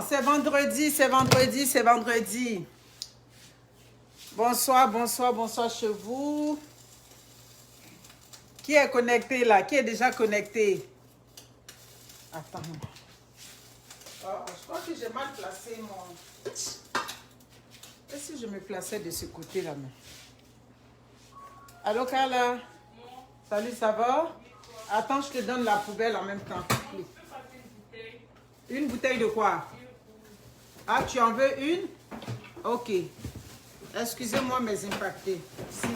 c'est vendredi, c'est vendredi, c'est vendredi. Bonsoir, bonsoir, bonsoir chez vous. Qui est connecté là? Qui est déjà connecté? Attends. Oh, je crois que j'ai mal placé mon... Et si je me plaçais de ce côté-là? Allô, Carla? Salut, ça va? Attends, je te donne la poubelle en même temps. Une bouteille de quoi? Ah, tu en veux une? Ok. Excusez-moi mes impactés. Si.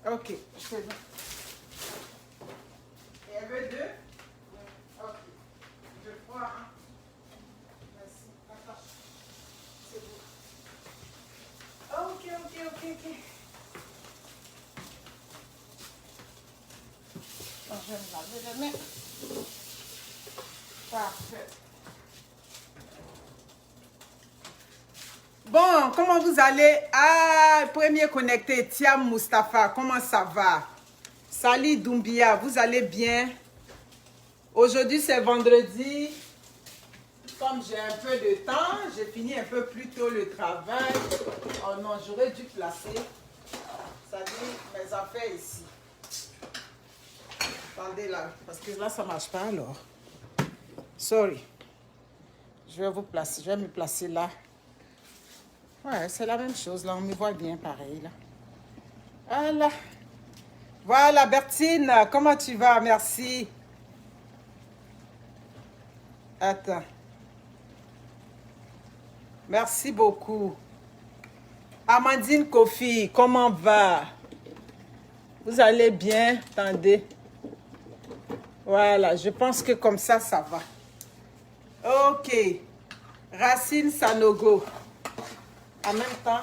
Ok. Je te donne. Et elle veut deux? Ok. Je crois, hein? Merci. Attends. C'est bon. Ok. Bon, je vais me laver les mains. Parfait. Bon, comment vous allez? Ah, premier connecté, Thiam Mustafa, comment ça va? Salut Doumbia, vous allez bien? Aujourd'hui, c'est vendredi. Comme j'ai un peu de temps, j'ai fini un peu plus tôt le travail. Oh non, j'aurais dû placer, c'est-à-dire mes affaires ici. Attendez là, parce que là, ça ne marche pas alors. Sorry. Je vais vous placer, je vais me placer là. Ouais, c'est la même chose, là, on me voit bien pareil, là. Voilà. Voilà, Bertine, comment tu vas? Merci. Attends. Merci beaucoup. Amandine Kofi, comment va? Vous allez bien? Attendez. Voilà, je pense que comme ça, ça va. Ok. Racine Sanogo. En même temps,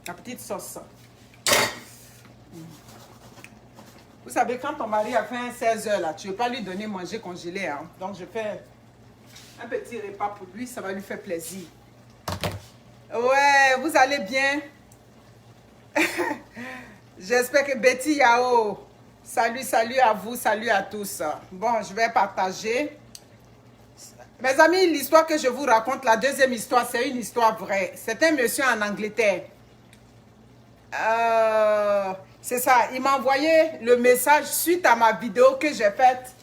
la petite sauce. Vous savez, quand ton mari a fait 16 heures, là, tu ne veux pas lui donner manger congelé. Hein? Donc, je fais un petit repas pour lui, ça va lui faire plaisir. Ouais, vous allez bien? J'espère que Betty Yao. Salut à vous, salut à tous. Bon, je vais partager. Mes amis, l'histoire que je vous raconte, la deuxième histoire, c'est une histoire vraie. C'est un monsieur en Angleterre. C'est ça, il m'a envoyé le message suite à ma vidéo que j'ai faite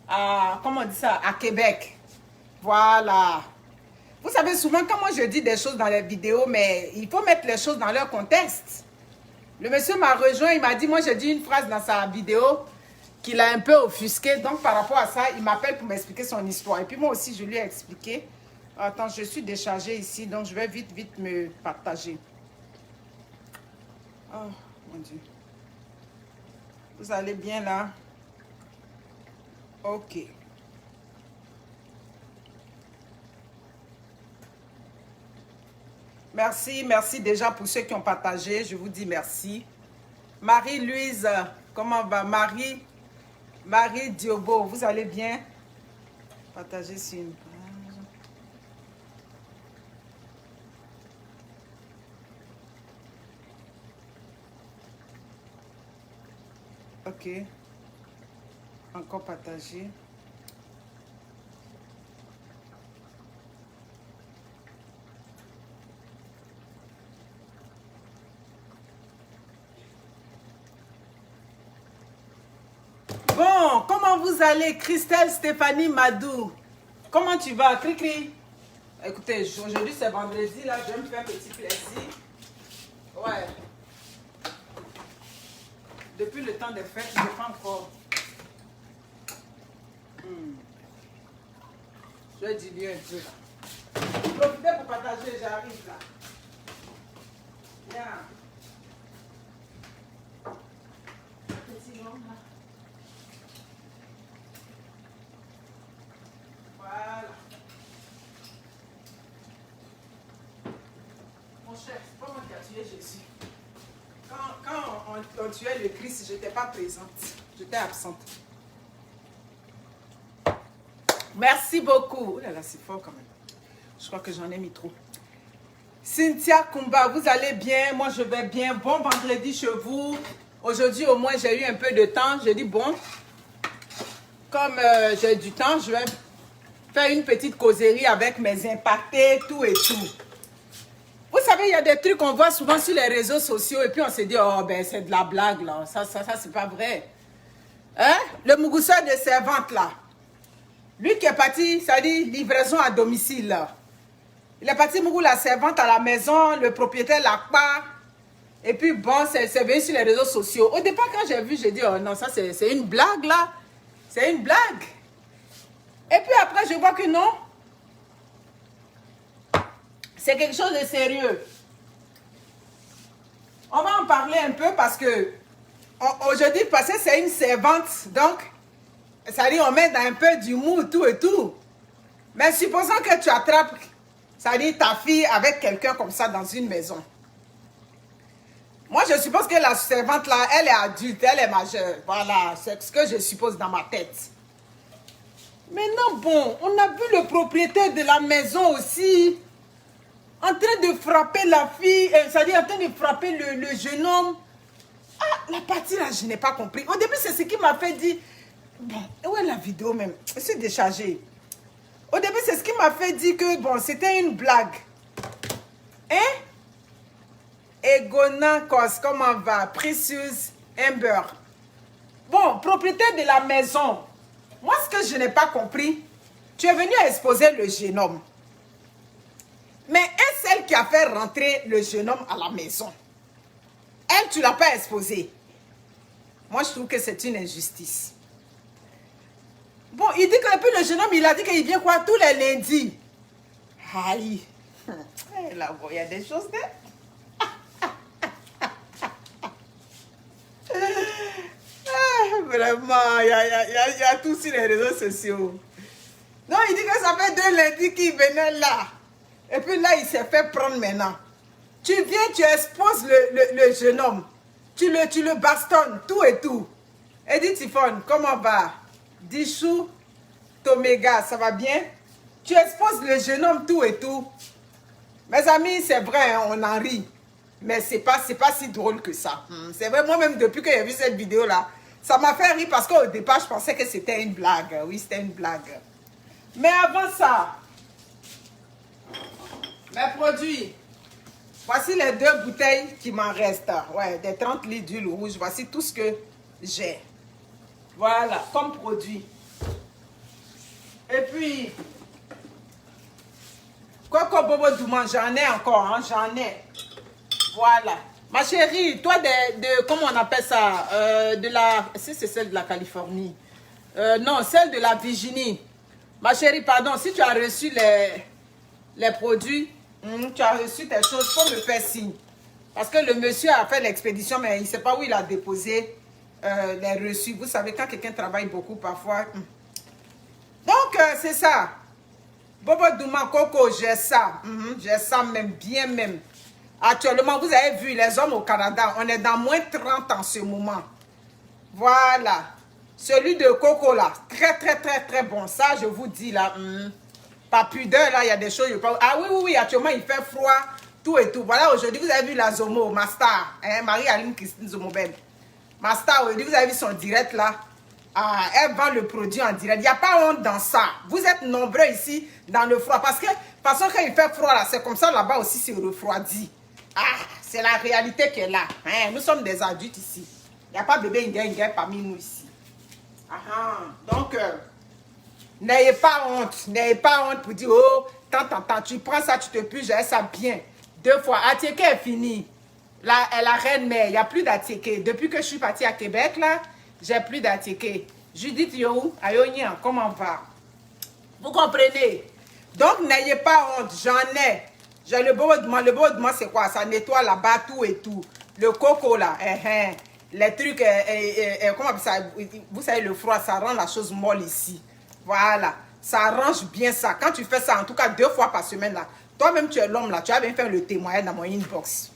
à, comment on dit ça, à Québec. Voilà. Vous savez, souvent, quand moi je dis des choses dans les vidéos, mais il faut mettre les choses dans leur contexte. Le monsieur m'a rejoint, il m'a dit, moi j'ai dit une phrase dans sa vidéo qu'il a un peu offusqué. Donc par rapport à ça, il m'appelle pour m'expliquer son histoire. Et puis moi aussi, je lui ai expliqué. Attends, je suis déchargée ici, donc je vais vite me partager. Oh, mon Dieu. Vous allez bien là? Ok. Merci déjà pour ceux qui ont partagé. Je vous dis merci. Marie-Louise, comment va? Marie Diogo, vous allez bien? Partagez sur une page. Ok. Encore partager. Bon, comment vous allez, Christelle Stéphanie Madou? Comment tu vas, Cricri? Écoutez, aujourd'hui c'est vendredi, là, je vais me faire un petit plaisir. Ouais. Depuis le temps des fêtes, je ne sais pas encore. Je vais diluer un peu. Profitez pour partager, j'arrive là. Viens. Petit nom là. Voilà. Mon cher, c'est pas moi qui a tué Jésus. Quand on tuait le Christ, je n'étais pas présente. J'étais absente. Merci beaucoup. Oh là là, c'est fort quand même. Je crois que j'en ai mis trop. Cynthia Kumba, vous allez bien? Moi, je vais bien. Bon vendredi chez vous. Aujourd'hui, au moins, j'ai eu un peu de temps. J'ai dit, bon, comme j'ai du temps, je vais faire une petite causerie avec mes impactés, tout et tout. Vous savez, il y a des trucs qu'on voit souvent sur les réseaux sociaux et puis on se dit, oh ben c'est de la blague là, ça c'est pas vrai. Hein? Le mougusseur de servante là, lui qui est parti, ça dit livraison à domicile là. Il est parti mougou la servante à la maison, le propriétaire l'a pas. Et puis bon, c'est venu sur les réseaux sociaux. Au départ quand j'ai vu, j'ai dit, oh non, ça c'est une blague là. C'est une blague. Et puis après, je vois que non. C'est quelque chose de sérieux. On va en parler un peu parce que aujourd'hui, parce que c'est une servante, donc, ça dit on met dans un peu du mou, tout et tout. Mais supposons que tu attrapes, ça dit ta fille avec quelqu'un comme ça dans une maison. Moi, je suppose que la servante là, elle est adulte, elle est majeure. Voilà, c'est ce que je suppose dans ma tête. Maintenant, bon, on a vu le propriétaire de la maison aussi en train de frapper la fille, c'est-à-dire en train de frapper le jeune homme. Ah, la partie là, je n'ai pas compris. Au début, c'est ce qui m'a fait dire, bon, où est la vidéo même? C'est déchargé. Au début, c'est ce qui m'a fait dire que, bon, c'était une blague. Hein? Egonankos, comment va? Precious Amber. Bon, propriétaire de la maison. Moi, ce que je n'ai pas compris, tu es venu exposer le jeune homme. Mais est-ce elle qui a fait rentrer le jeune homme à la maison? Elle, tu ne l'as pas exposé. Moi, je trouve que c'est une injustice. Bon, il dit que puis le jeune homme, il a dit qu'il vient quoi tous les lundis. Aïe. Là, il y a des choses de... Vraiment, il y a tout sur les réseaux sociaux. Non, il dit que ça fait 2 lundis qu'il venait là. Et puis là, il s'est fait prendre maintenant. Tu viens, tu exposes le jeune homme. Tu le bastonnes, tout et tout. Edith Tifon, comment va? Dichou, Toméga, ça va bien? Tu exposes le jeune homme, tout et tout. Mes amis, c'est vrai, hein, on en rit. Mais c'est pas si drôle que ça. C'est vrai, moi-même, depuis que j'ai vu cette vidéo-là, ça m'a fait rire parce qu'au départ, je pensais que c'était une blague. Oui, c'était une blague. Mais avant ça, mes produits. Voici les 2 bouteilles qui m'en restent. Ouais, des 30 litres d'huile rouge. Voici tout ce que j'ai. Voilà, comme produit. Et puis, Coco Bobo Douman, j'en ai encore, hein, j'en ai. Voilà. Ma chérie, toi, comment on appelle ça? Si c'est celle de la Californie. Non, celle de la Virginie. Ma chérie, pardon, si tu as reçu les produits, tu as reçu tes choses, il faut me faire signe. Parce que le monsieur a fait l'expédition, mais il ne sait pas où il a déposé les reçus. Vous savez, quand quelqu'un travaille beaucoup, parfois... Donc, c'est ça. Bobo Douma Coco, j'ai ça. J'ai ça même, bien même. Actuellement, vous avez vu, les hommes au Canada, on est dans moins 30 en ce moment. Voilà. Celui de Coco, là, très bon. Ça, je vous dis, là, pas pudeur, là, il y a des choses... Ah oui, actuellement, il fait froid, tout et tout. Voilà, aujourd'hui, vous avez vu la Zomo, ma star, hein, Marie-Aline Christine Zomobel. Ma star, aujourd'hui, vous avez vu son direct, là. Ah, elle vend le produit en direct. Il n'y a pas honte dans ça. Vous êtes nombreux ici, dans le froid. Parce que, de toute façon, quand il fait froid, là, c'est comme ça, là-bas aussi, c'est refroidi. Ah, c'est la réalité qui est là. Hein, nous sommes des adultes ici. Il n'y a pas bébé Nguyen parmi nous ici. Donc, n'ayez pas honte pour dire, oh, tant, tu prends ça, tu te puges, ça bien. 2 fois. Atieke est fini. La reine mère, il n'y a plus d'Atieke. Depuis que je suis partie à Québec, là, j'ai plus d'Atieke. Judith Yo, Ayonia, comment va? Vous comprenez? Donc, n'ayez pas honte, j'en ai. J'ai le beau de c'est quoi? Ça nettoie là-bas, tout et tout. Le coco, là, les trucs, comment ça, vous savez, le froid, ça rend la chose molle ici. Voilà, ça arrange bien ça. Quand tu fais ça, en tout cas 2 fois par semaine, là, toi-même, tu es l'homme, là, tu as bien fait le témoignage dans mon inbox.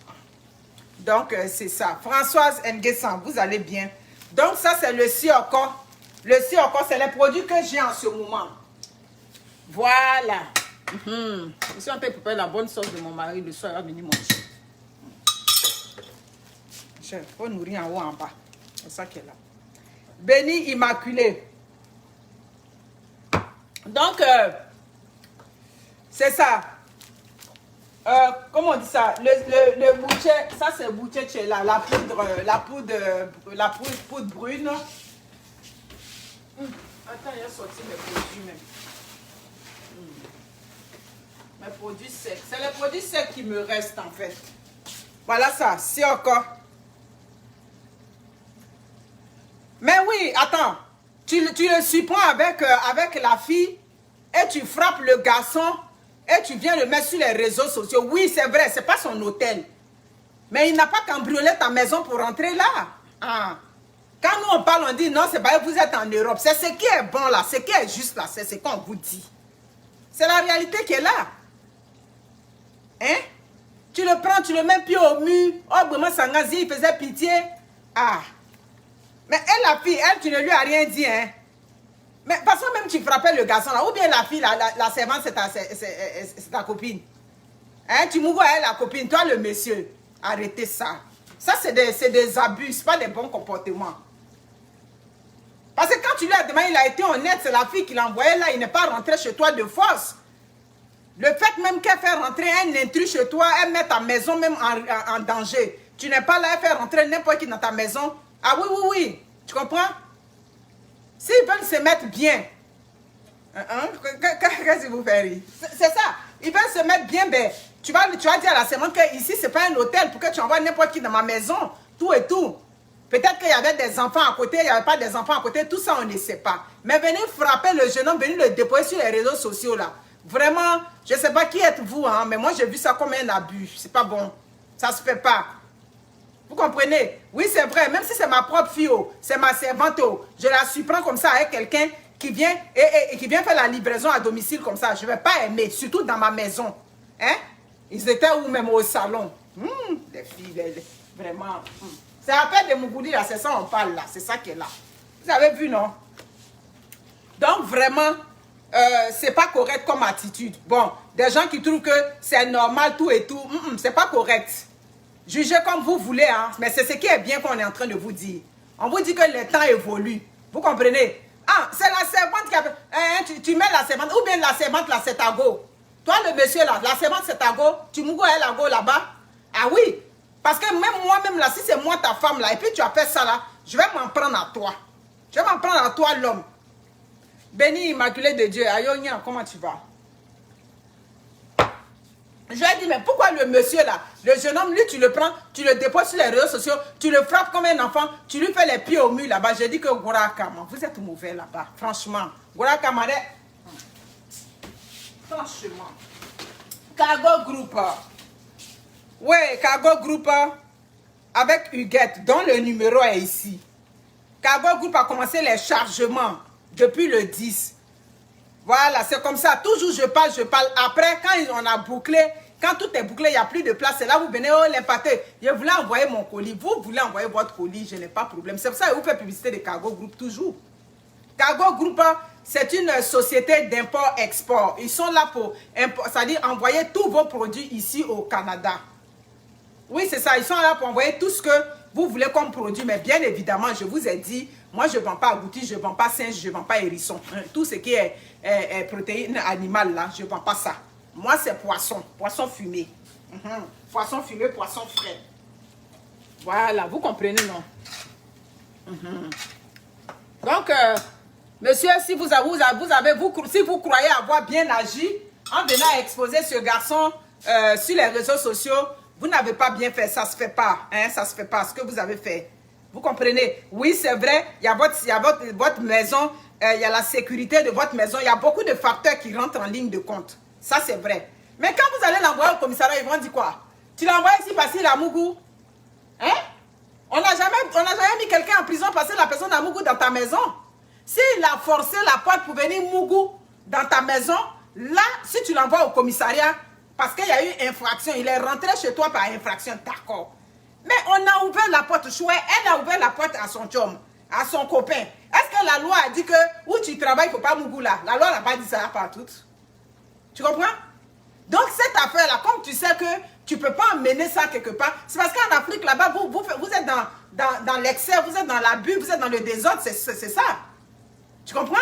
Donc, c'est ça. Françoise Nguessan, vous allez bien. Donc, ça, c'est le sioko. Le sioko, c'est les produits que j'ai en ce moment. Voilà. Je suis en train de préparer la bonne sauce de mon mari. Le soir, il va venir manger. Il faut nourrir en haut, en bas. C'est ça qui est là. Béni Immaculé. Donc, c'est ça. Comment on dit ça? Le boucher, ça c'est le boucher chez la poudre brune. Attends, il a sorti mes produits même. Mes produits secs. C'est les produits secs qui me restent en fait. Voilà ça, c'est encore. Mais oui, attends. Tu le surprends avec la fille et tu frappes le garçon et tu viens le mettre sur les réseaux sociaux. Oui, c'est vrai, c'est pas son hôtel. Mais il n'a pas cambriolé ta maison pour rentrer là. Ah. Quand nous on parle, on dit non, c'est pas vous êtes en Europe. C'est ce qui est bon là, ce qui est juste là, c'est ce qu'on vous dit. C'est la réalité qui est là. Hein? Tu le prends, tu le mets pied au mur. Oh, vraiment, Sangazi, il faisait pitié. Ah. Mais elle, la fille, elle, tu ne lui as rien dit, hein? Mais parce que même tu frappais le garçon là, ou bien la fille, la servante, c'est ta copine. Hein? Tu m'ouvres elle, la copine, toi le monsieur. Arrêtez ça. Ça, c'est des abus, c'est pas des bons comportements. Parce que quand tu lui as demandé, il a été honnête, c'est la fille qui l'a envoyé là, il n'est pas rentré chez toi de force. Le fait même qu'elle fait rentrer un intrus chez toi, elle met ta maison même en danger. Tu n'es pas là, elle fait rentrer n'importe qui dans ta maison. Ah oui, oui, oui. Tu comprends? S'ils veulent se mettre bien, qu'est-ce que vous faites rire? C'est ça. Ils veulent se mettre bien, ben, tu vas dire à la servante que ici, ce n'est pas un hôtel pour que tu envoies n'importe qui dans ma maison, tout et tout. Peut-être qu'il y avait des enfants à côté, il n'y avait pas des enfants à côté, tout ça, on ne sait pas. Mais venez frapper le jeune homme, venez le déposer sur les réseaux sociaux, là. Vraiment, je ne sais pas qui êtes-vous, hein, mais moi, j'ai vu ça comme un abus. C'est pas bon. Ça ne se fait pas. Vous comprenez? Oui, c'est vrai. Même si c'est ma propre fille, c'est ma servante, je la surprends comme ça avec quelqu'un qui vient et qui vient faire la livraison à domicile comme ça. Je ne vais pas aimer, surtout dans ma maison. Hein? Ils étaient où même au salon? Les filles, vraiment. C'est à peine de Mougoudi, là, c'est ça on parle là. C'est ça qui est là. Vous avez vu, non? Donc, vraiment, c'est pas correct comme attitude. Bon, des gens qui trouvent que c'est normal, tout et tout, c'est pas correct. Jugez comme vous voulez, hein, mais c'est ce qui est bien qu'on est en train de vous dire. On vous dit que le temps évolue. Vous comprenez? Ah, c'est la servante qui a... tu mets la servante, ou bien la servante, là, c'est ta go. Toi, le monsieur, là, la servante, c'est ta go. Tu m'ougo, elle, la go, là-bas. Ah oui, parce que même moi-même, là, si c'est moi, ta femme, là, et puis tu as fait ça, là, je vais m'en prendre à toi. Je vais m'en prendre à toi, l'homme. Béni, immaculé de Dieu. Ayonia, comment tu vas? Je lui ai dit, mais pourquoi le monsieur là, le jeune homme, lui, tu le prends, tu le déposes sur les réseaux sociaux, tu le frappes comme un enfant, tu lui fais les pieds au mur là-bas. J'ai dit que Gourakama, vous êtes mauvais là-bas, franchement. Gourakama, franchement. Cargo Group. Oui, Cargo Group avec Huguette, dont le numéro est ici. Cargo Group a commencé les chargements depuis le 10. Voilà, c'est comme ça. Toujours je parle. Après, quand on a bouclé, quand tout est bouclé, il n'y a plus de place. C'est là où vous venez, oh, l'impacté. Je voulais envoyer mon colis. Vous voulez envoyer votre colis, je n'ai pas de problème. C'est pour ça que vous faites publicité de Cargo Group toujours. Cargo Group, c'est une société d'import-export. Ils sont là pour, c'est-à-dire envoyer tous vos produits ici au Canada. Oui, c'est ça. Ils sont là pour envoyer tout ce que vous voulez comme produit. Mais bien évidemment, je vous ai dit, moi, je ne vends pas agouti, je ne vends pas singe, je ne vends pas hérisson. Tout ce qui est protéines animales, là, je ne vends pas ça. Moi, c'est poisson. Poisson fumé. Poisson fumé, poisson frais. Voilà, vous comprenez, non? Donc, monsieur, si vous croyez avoir bien agi en venant exposer ce garçon sur les réseaux sociaux, vous n'avez pas bien fait. Ça ne se fait pas. Hein, ça ne se fait pas ce que vous avez fait. Vous comprenez? Oui, c'est vrai, il y a votre maison, il y a la sécurité de votre maison, il y a beaucoup de facteurs qui rentrent en ligne de compte. Ça, c'est vrai. Mais quand vous allez l'envoyer au commissariat, ils vont dire quoi? Tu l'envoies ici parce qu'il a Mougou? Hein? On n'a jamais mis quelqu'un en prison parce que la personne a Mougou dans ta maison. S'il a forcé la porte pour venir Mougou dans ta maison, là, si tu l'envoies au commissariat, parce qu'il y a eu infraction, il est rentré chez toi par infraction, d'accord. Mais on a ouvert la porte, chouette, elle a ouvert la porte à son chum, à son copain. Est-ce que la loi a dit que où tu travailles, il ne faut pas Mougou là? La loi n'a pas dit ça partout. Tu comprends? Donc cette affaire-là, comme tu sais que tu ne peux pas emmener ça quelque part, c'est parce qu'en Afrique, là-bas, vous êtes dans l'excès, vous êtes dans l'abus, vous êtes dans le désordre, c'est ça. Tu comprends?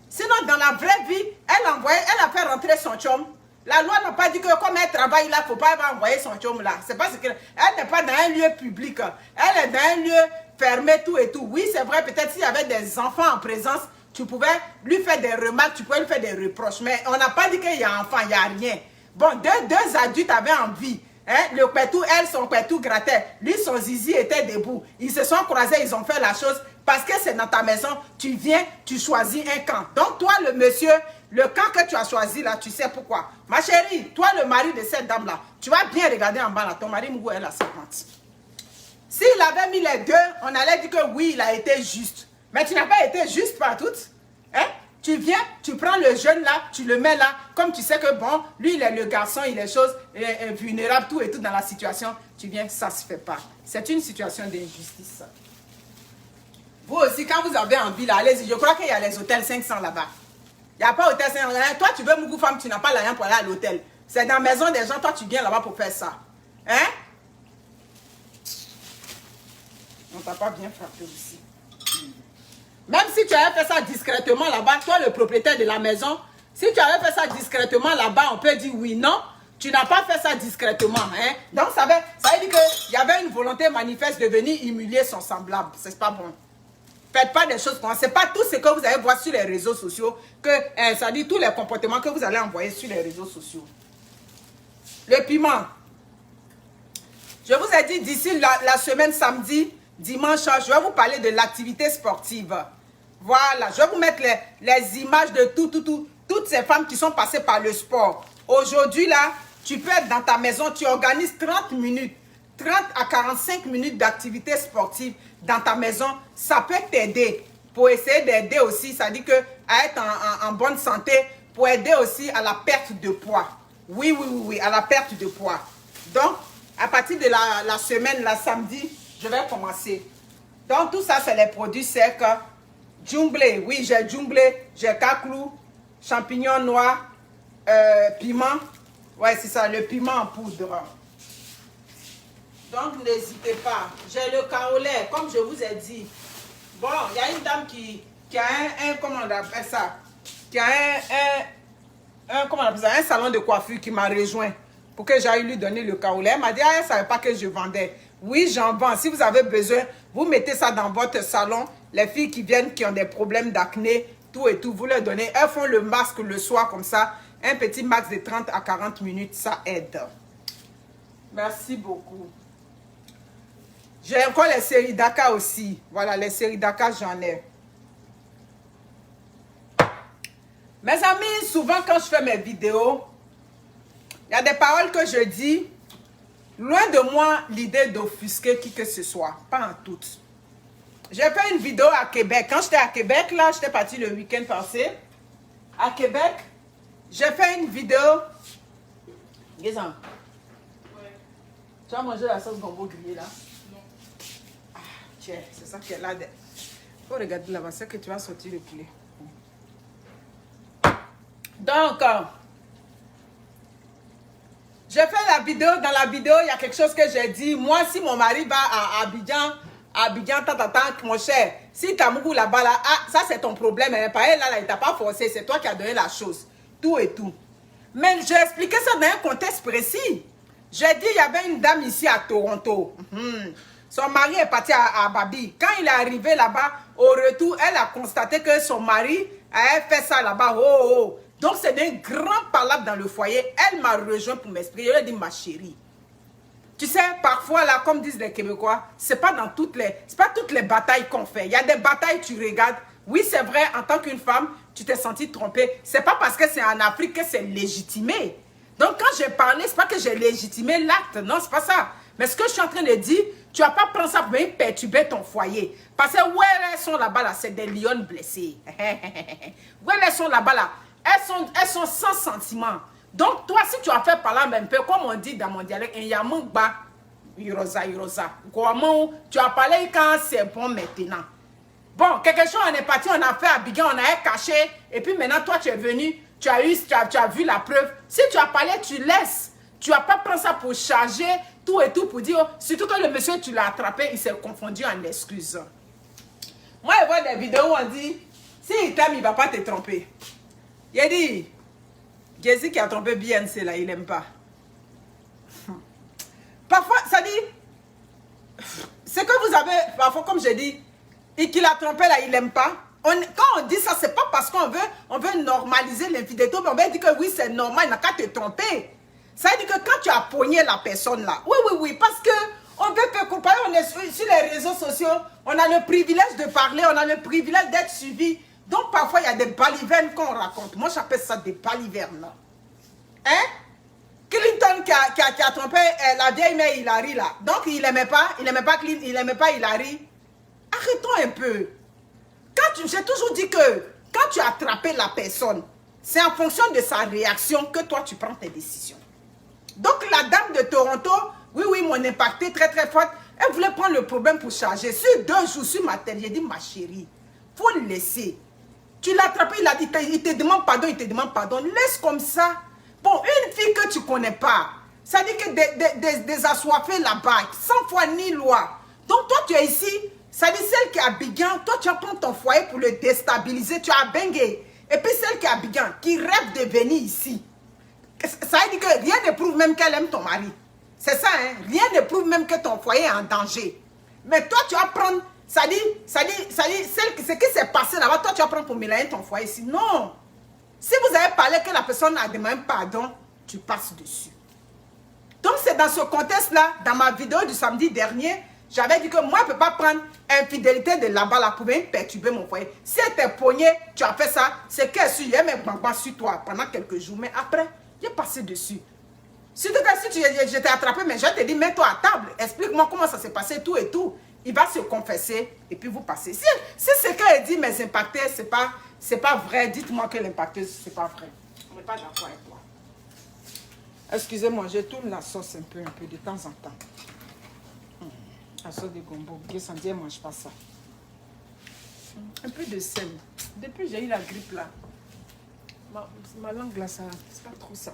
Sinon, dans la vraie vie, elle a fait rentrer son chum. La loi n'a pas dit que comme elle travaille là, il ne faut pas envoyer son chum là. C'est pas ce que... Elle n'est pas dans un lieu public. Elle est dans un lieu fermé, tout et tout. Oui, c'est vrai, peut-être s'il y avait des enfants en présence, tu pouvais lui faire des remarques, tu pouvais lui faire des reproches. Mais on n'a pas dit qu'il y a enfant, il n'y a rien. Bon, deux adultes avaient envie. Hein? Le pétou, elle, son pétou grattait. Lui, son zizi était debout. Ils se sont croisés, ils ont fait la chose. Parce que c'est dans ta maison, tu viens, tu choisis un camp. Donc toi, le monsieur, le camp que tu as choisi là, tu sais pourquoi. Ma chérie, toi, le mari de cette dame-là, tu vas bien regarder en bas là. Ton mari, Mougou, elle a 50. S'il avait mis les deux, on allait dire que oui, il a été juste. Mais tu n'as pas été juste partout. Hein? Tu viens, tu prends le jeune là, tu le mets là, comme tu sais que bon, lui, il est le garçon, il est chose, il est vulnérable, tout et tout dans la situation. Tu viens, ça se fait pas. C'est une situation d'injustice. Vous aussi, quand vous avez envie, là, allez-y. Je crois qu'il y a les hôtels 500 là-bas. Il n'y a pas hôtel 500. Toi, tu veux Mougou femme, tu n'as pas l'argent pour aller à l'hôtel. C'est dans la maison des gens, toi, tu viens là-bas pour faire ça. Hein? On t'a pas bien frappé aussi. Même si tu avais fait ça discrètement là-bas, toi, le propriétaire de la maison, si tu avais fait ça discrètement là-bas, on peut dire oui, non. Tu n'as pas fait ça discrètement. Hein? Donc, ça veut dire qu'il y avait une volonté manifeste de venir humilier son semblable. C'est pas bon. Faites pas des choses comme ça. Ce n'est pas tout ce que vous allez voir sur les réseaux sociaux, que ça dit tous les comportements que vous allez envoyer sur les réseaux sociaux. Le piment. Je vous ai dit d'ici la semaine samedi, dimanche, je vais vous parler de l'activité sportive. Voilà, je vais vous mettre les images de toutes ces femmes qui sont passées par le sport. Aujourd'hui, là, tu peux être dans ta maison, tu organises 30 minutes, 30 à 45 minutes d'activité sportive dans ta maison. Ça peut t'aider pour essayer d'aider aussi, ça dit que à être en bonne santé, pour aider aussi à la perte de poids. Oui, à la perte de poids. Donc, à partir de la semaine, la samedi, je vais commencer. Donc, tout ça, c'est les produits secs. Djumblé, oui, j'ai djumblé, j'ai caclou, champignons noirs, piment. Ouais, c'est ça, le piment en poudre. Donc, n'hésitez pas. J'ai le kaolais, comme je vous ai dit. Bon, il y a une dame qui a comment on appelle ça? Qui a comment on appelle ça? Un salon de coiffure qui m'a rejoint pour que j'aille lui donner le kaolais. Elle m'a dit, elle ne savait pas que je vendais. Oui, j'en vends. Si vous avez besoin, vous mettez ça dans votre salon. Les filles qui viennent, qui ont des problèmes d'acné, tout et tout, vous leur donnez. Elles font le masque le soir comme ça. Un petit max de 30 à 40 minutes, ça aide. Merci beaucoup. J'ai encore les séries Dakar aussi. Voilà, les séries Dakar, j'en ai. Mes amis, souvent quand je fais mes vidéos, il y a des paroles que je dis. Loin de moi l'idée d'offusquer qui que ce soit. Pas en toutes. J'ai fait une vidéo à Québec. Quand j'étais à Québec, là, j'étais partie le week-end passé. À Québec, j'ai fait une vidéo. Guézan. Ouais. Tu as mangé la sauce gombo grillée là? Non. Ah, tiens, c'est ça qu'elle a. Il faut regarder là-bas, c'est que tu vas sortir le poulet. Donc, j'ai fait la vidéo. Dans la vidéo, il y a quelque chose que j'ai dit. Moi, si mon mari va à Abidjan, mon cher, si tu as Mougou là-bas, là, ah, ça c'est ton problème. Hein, pas elle, là, il t'a pas forcé. C'est toi qui as donné la chose. Tout et tout. Mais j'ai expliqué ça dans un contexte précis. J'ai dit, il y avait une dame ici à Toronto. Son mari est parti à Babi. Quand il est arrivé là-bas, au retour, elle a constaté que son mari a fait ça là-bas. Oh. Donc, c'est un grand palabre dans le foyer. Elle m'a rejoint pour m'expliquer. Je lui ai dit, ma chérie, tu sais, parfois, là, comme disent les Québécois, c'est pas toutes les batailles qu'on fait. Il y a des batailles, tu regardes. Oui, c'est vrai, en tant qu'une femme, tu t'es sentie trompée. C'est pas parce que c'est en Afrique que c'est légitimé. Donc, quand j'ai parlé, c'est pas que j'ai légitimé l'acte. Non, c'est pas ça. Mais ce que je suis en train de dire, tu vas pas prendre ça pour venir perturber ton foyer. Parce que où elles sont là-bas, là, c'est des lions blessés. Où elles sont là-bas, là, elles sont sans sentiment. Donc, toi, si tu as fait par là un peu, comme on dit dans mon dialecte, tu as parlé quand c'est bon maintenant. Bon, quelque chose, on est parti, on a fait Abidjan, on a caché, et puis maintenant, toi, tu es venu, tu as vu la preuve. Si tu as parlé, tu laisses. Tu vas pas prendre ça pour charger tout et tout, pour dire, oh, surtout que le monsieur, tu l'as attrapé, il s'est confondu en excuses. Moi, je vois des vidéos où on dit, S'il t'aime, il ne va pas te tromper. Il a dit, Jésus qui a trompé BNC là, il n'aime pas. Parfois, ça dit, ce que vous avez, parfois comme je dis, et qu'il a trompé là, il n'aime pas. Quand on dit ça, c'est pas parce qu'on veut normaliser l'infidélité, mais on veut dire que oui, c'est normal, il n'a qu'à te tromper. Ça veut dire que quand tu as pogné la personne là, oui, parce que on veut que, comparé, on est sur les réseaux sociaux, on a le privilège de parler, on a le privilège d'être suivi. Donc parfois, il y a des balivernes qu'on raconte. Moi, j'appelle ça des balivernes là. Hein? Clinton qui a trompé la vieille mère Hillary là. Donc il n'aimait pas Hillary. Arrêtons un peu. J'ai toujours dit que quand tu as attrapé la personne, c'est en fonction de sa réaction que toi tu prends tes décisions. Donc la dame de Toronto, oui, mon impacté très très forte, elle voulait prendre le problème pour charger. Sur 2 jours sur ma tête, j'ai dit ma chérie, faut le laisser. Tu l'as attrapé, il a dit, il te demande pardon, laisse comme ça. Bon, une fille que tu ne connais pas, ça dit que des assoiffés là-bas, sans foi ni loi. Donc toi tu es ici, ça dit celle qui a Abidjan, toi tu vas prendre ton foyer pour le déstabiliser, tu as bengué. Et puis celle qui a Abidjan, qui rêve de venir ici. Ça veut dire que rien ne prouve même qu'elle aime ton mari. C'est ça, hein? Rien ne prouve même que ton foyer est en danger. Mais toi tu vas prendre, ça dit, ce qui s'est passé là-bas, toi tu vas prendre pour mélanger ton foyer ici. Non. Si vous avez parlé que la personne a demandé pardon, tu passes dessus. Donc c'est dans ce contexte-là, dans ma vidéo du samedi dernier, j'avais dit que moi, je ne peux pas prendre infidélité de là-bas là, pour venir perturber mon foyer. Si elle t'est poignée, tu as fait ça, c'est qu'elle suit, elle met bambam sur toi pendant quelques jours. Mais après, j'ai passé dessus. Surtout que si je t'ai attrapé, mais je te dis, mets-toi à table, explique-moi comment ça s'est passé, tout et tout. Il va se confesser et puis vous passez. Si ce qu'elle dit, mes impactés, c'est pas vrai, dites-moi que l'impacteuse, c'est pas vrai. On n'est pas d'accord avec toi. Excusez-moi, je tourne la sauce un peu de temps en temps. La sauce de gombo, Guessandi, elle ne mange pas ça. Un peu de sel. Depuis que j'ai eu la grippe là, ma langue là, ça, c'est pas trop ça.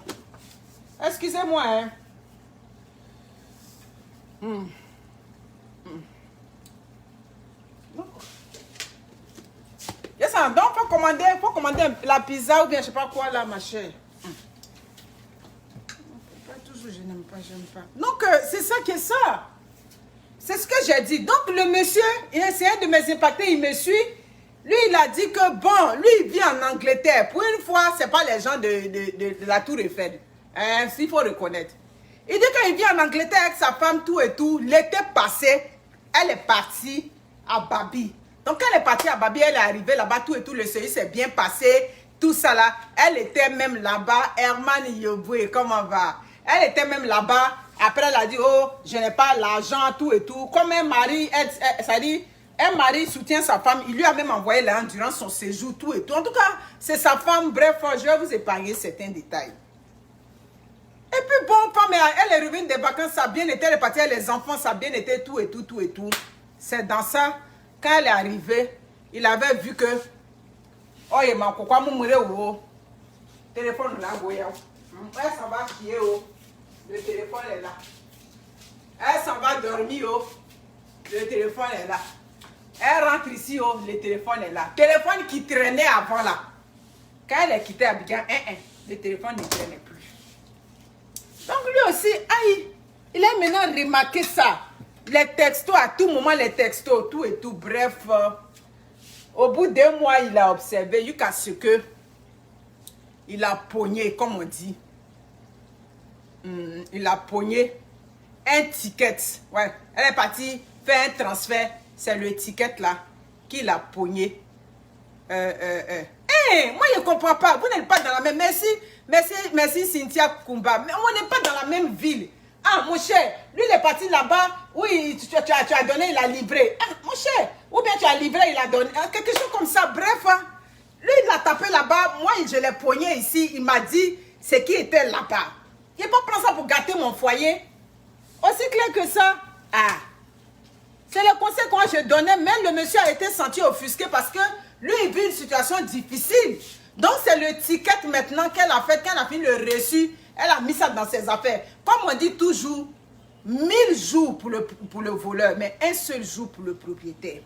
Excusez-moi, hein. Yes, donc faut commander la pizza ou bien je sais pas quoi là, ma chère. Pas toujours, j'aime pas. Donc c'est ça qui est ça. C'est ce que j'ai dit. Donc le monsieur, il essayait de me impacter, il me suit. Lui, il a dit que bon, lui, il vit en Angleterre. Pour une fois, c'est pas les gens de la Tour Eiffel. Hein, s'il faut reconnaître. Il dit qu'il vit en Angleterre avec sa femme, tout et tout. L'été passé, elle est partie à Babi. Donc, quand elle est partie à Babi, elle est arrivée là-bas, tout et tout, le séjour s'est bien passé, tout ça là. Elle était même là-bas, Herman Yoboué, comment va? Elle était même là-bas. Après, elle a dit, oh, je n'ai pas l'argent, tout et tout. Comme un mari, ça dit, un mari soutient sa femme, il lui a même envoyé l'argent durant son séjour, tout et tout. En tout cas, c'est sa femme, bref, je vais vous épargner certains détails. Et puis bon, elle est revenue des vacances, ça a bien été, elle est partie avec les enfants, ça a bien été, tout et tout, tout et tout. C'est dans ça, quand elle est arrivée, il avait vu que, oh, il m'a quoi, mon téléphone là, elle s'en va chier, oh, le téléphone est là. Elle s'en va dormir, oh, le téléphone est là. Elle rentre ici, oh, le téléphone est là. Téléphone qui traînait avant là. Quand elle a quitté Abidjan, le téléphone ne traînait plus. Donc lui aussi, aïe, il a maintenant remarqué ça. Les textos, à tout moment, les textos, tout et tout. Bref, au bout d'1 mois, il a observé jusqu'à ce que il a pogné, comme on dit. Il a pogné un ticket. Ouais, elle est partie faire un transfert. C'est le ticket là qu'il a pogné. Moi je ne comprends pas. Vous n'êtes pas dans la même. Merci Cynthia Kumba. Mais on n'est pas dans la même ville. Ah mon cher, lui il est parti là-bas. Oui, tu as donné, il a livré. Ah mon cher, ou bien tu as livré, il a donné. Quelque chose comme ça. Bref, hein. Lui il l'a tapé là-bas. Moi je l'ai pogné ici. Il m'a dit ce qui était là-bas. Il ne peut pas prendre ça pour gâter mon foyer. Aussi clair que ça. Ah. C'est le conseil que je donnais, mais le monsieur a été senti offusqué parce que lui, il vit une situation difficile. Donc, c'est le ticket maintenant qu'elle a fait, quand elle a fini le reçu, elle a mis ça dans ses affaires. Comme on dit toujours, 1000 jours pour le voleur, mais un seul jour pour le propriétaire.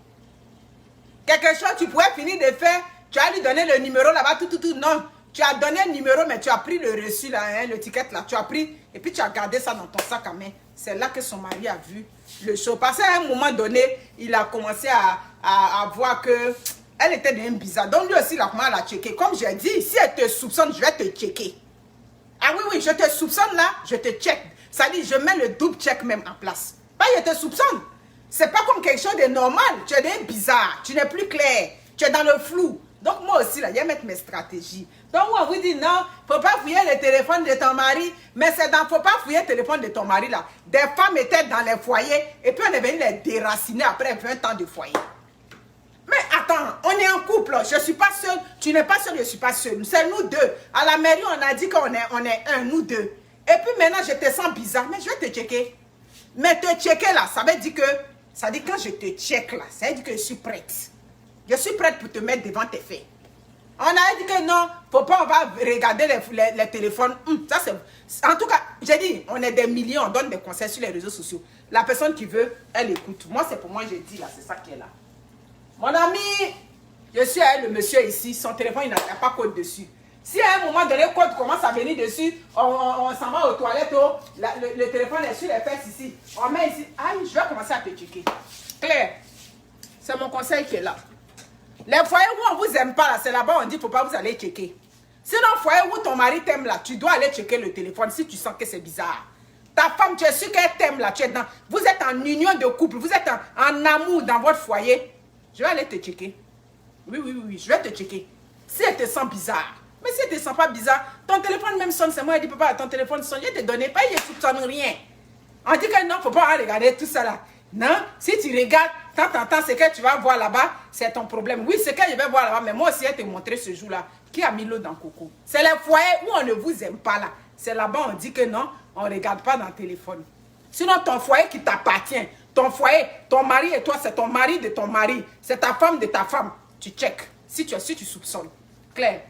Quelque chose, tu pourrais finir de faire Tu as lui donné le numéro là-bas, tout. Non, tu as donné le numéro, mais tu as pris le reçu là, hein, le ticket là. Tu as pris, et puis tu as gardé ça dans ton sac à main. C'est là que son mari a vu le show. Parce qu'à un moment donné, il a commencé à voir que elle était devenue bizarre. Donc lui aussi, il a commencé à la checker. Comme j'ai dit, si elle te soupçonne, je vais te checker. Ah oui, je te soupçonne là, je te check. Ça dit, je mets le double check même en place. Pas, je te soupçonne. C'est pas comme quelque chose de normal. Tu es devenu bizarre. Tu n'es plus clair. Tu es dans le flou. Donc moi aussi, là, je vais mettre mes stratégies. Donc on vous dit non, faut pas fouiller le téléphone de ton mari. Mais c'est dans, faut pas fouiller le téléphone de ton mari là. Des femmes étaient dans les foyers et puis on est venu les déraciner après 20 ans de foyer. Mais attends, on est en couple, je ne suis pas seule, tu n'es pas seule, je ne suis pas seule. C'est nous deux. À la mairie, on a dit qu'on est un, nous deux. Et puis maintenant, je te sens bizarre, mais je vais te checker. Mais te checker là, ça veut dire que, ça dit quand je te check là, ça veut dire que je suis prête. Je suis prête pour te mettre devant tes faits. On a dit que non, faut pas, on va regarder les téléphones. Ça c'est, en tout cas, j'ai dit, on est des millions, on donne des conseils sur les réseaux sociaux. La personne qui veut, elle écoute. Moi, c'est pour moi, j'ai dit là, c'est ça qui est là. Mon ami, je suis avec le monsieur ici, son téléphone, il n'a pas code dessus. Si à un moment donné, le code commence à venir dessus, on s'en va aux toilettes, le téléphone est sur les fesses ici. On met ici, aïe, je vais commencer à te checker. Claire, c'est mon conseil qui est là. Les foyers où on ne vous aime pas, là, c'est là-bas, on dit, il ne faut pas vous aller checker. Sinon, foyer où ton mari t'aime là, tu dois aller checker le téléphone si tu sens que c'est bizarre. Ta femme, tu es sûr qu'elle t'aime là, tu es dans, vous êtes en union de couple, vous êtes en amour dans votre foyer. Je vais aller te checker. Oui, je vais te checker. Si elle te sent bizarre. Mais si elle ne te sent pas bizarre, ton téléphone même sonne, c'est moi, elle dit, papa, ton téléphone sonne, je te donne pas, il ne soupçonne rien. On dit que non, il ne faut pas regarder tout ça là. Non, si tu regardes, quand tu entends ce que tu vas voir là-bas, c'est ton problème. Oui, ce que je vais voir là-bas, mais moi aussi, elle te montrer ce jour-là, qui a mis l'eau dans le coco. C'est les foyers où on ne vous aime pas là. C'est là-bas, on dit que non, on ne regarde pas dans le téléphone. Sinon, ton foyer qui t'appartient, ton foyer, ton mari et toi, c'est ton mari de ton mari, c'est ta femme de ta femme. Tu check, si tu soupçonnes. Claire.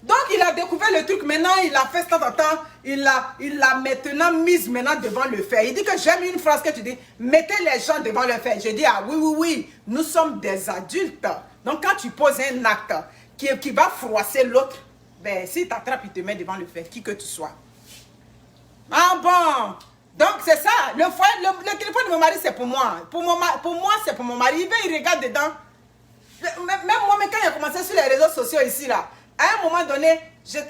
Donc, il a découvert le truc. Maintenant, il a fait ça de temps. Il l'a maintenant mise maintenant devant le fait. Il dit que j'aime une phrase que tu dis, mettez les gens devant le fait. Je dis, ah oui, nous sommes des adultes. Donc, quand tu poses un acte qui va froisser l'autre, ben, s'il t'attrape, il te met devant le fait, qui que tu sois. Ah bon? Donc, c'est ça. Le téléphone de mon mari, c'est pour moi. Pour moi, c'est pour mon mari. Il regarde dedans. Même moi, quand il a commencé sur les réseaux sociaux ici, là, à un moment donné,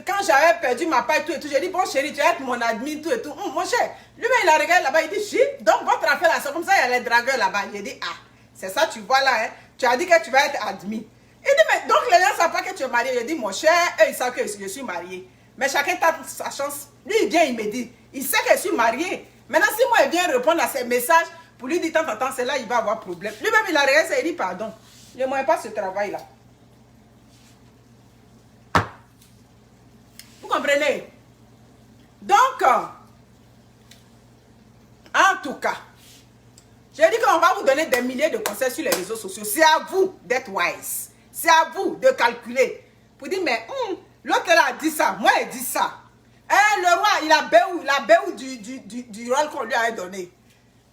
quand j'avais perdu ma paille, tout et tout, j'ai dit, bon chéri, tu vas être mon admin, tout et tout. Mon cher, lui-même, il a regardé là-bas, il dit, si, donc votre affaire là, c'est comme ça, il y a les dragueurs là-bas. J'ai dit, ah, c'est ça, tu vois là, hein, tu as dit que tu vas être admin. Il dit, mais donc les gens ne savent pas que tu es marié. J'ai dit, mon cher, eux, ils savent que je suis marié. Mais chacun tape sa chance. Lui, il vient, il me dit, il sait que je suis marié. Maintenant, si moi, il vient répondre à ses messages, pour lui dire, tant, c'est là, il va avoir problème. Lui-même, il a regardé ça, il dit, pardon, je ne pas ce travail-là. Vous comprenez? Donc, en tout cas, j'ai dit qu'on va vous donner des milliers de conseils sur les réseaux sociaux. C'est à vous d'être wise. C'est à vous de calculer. Pour dire, mais l'autre là a dit ça, moi il dit ça. Hein, le roi, il a béou du rôle qu'on lui a donné.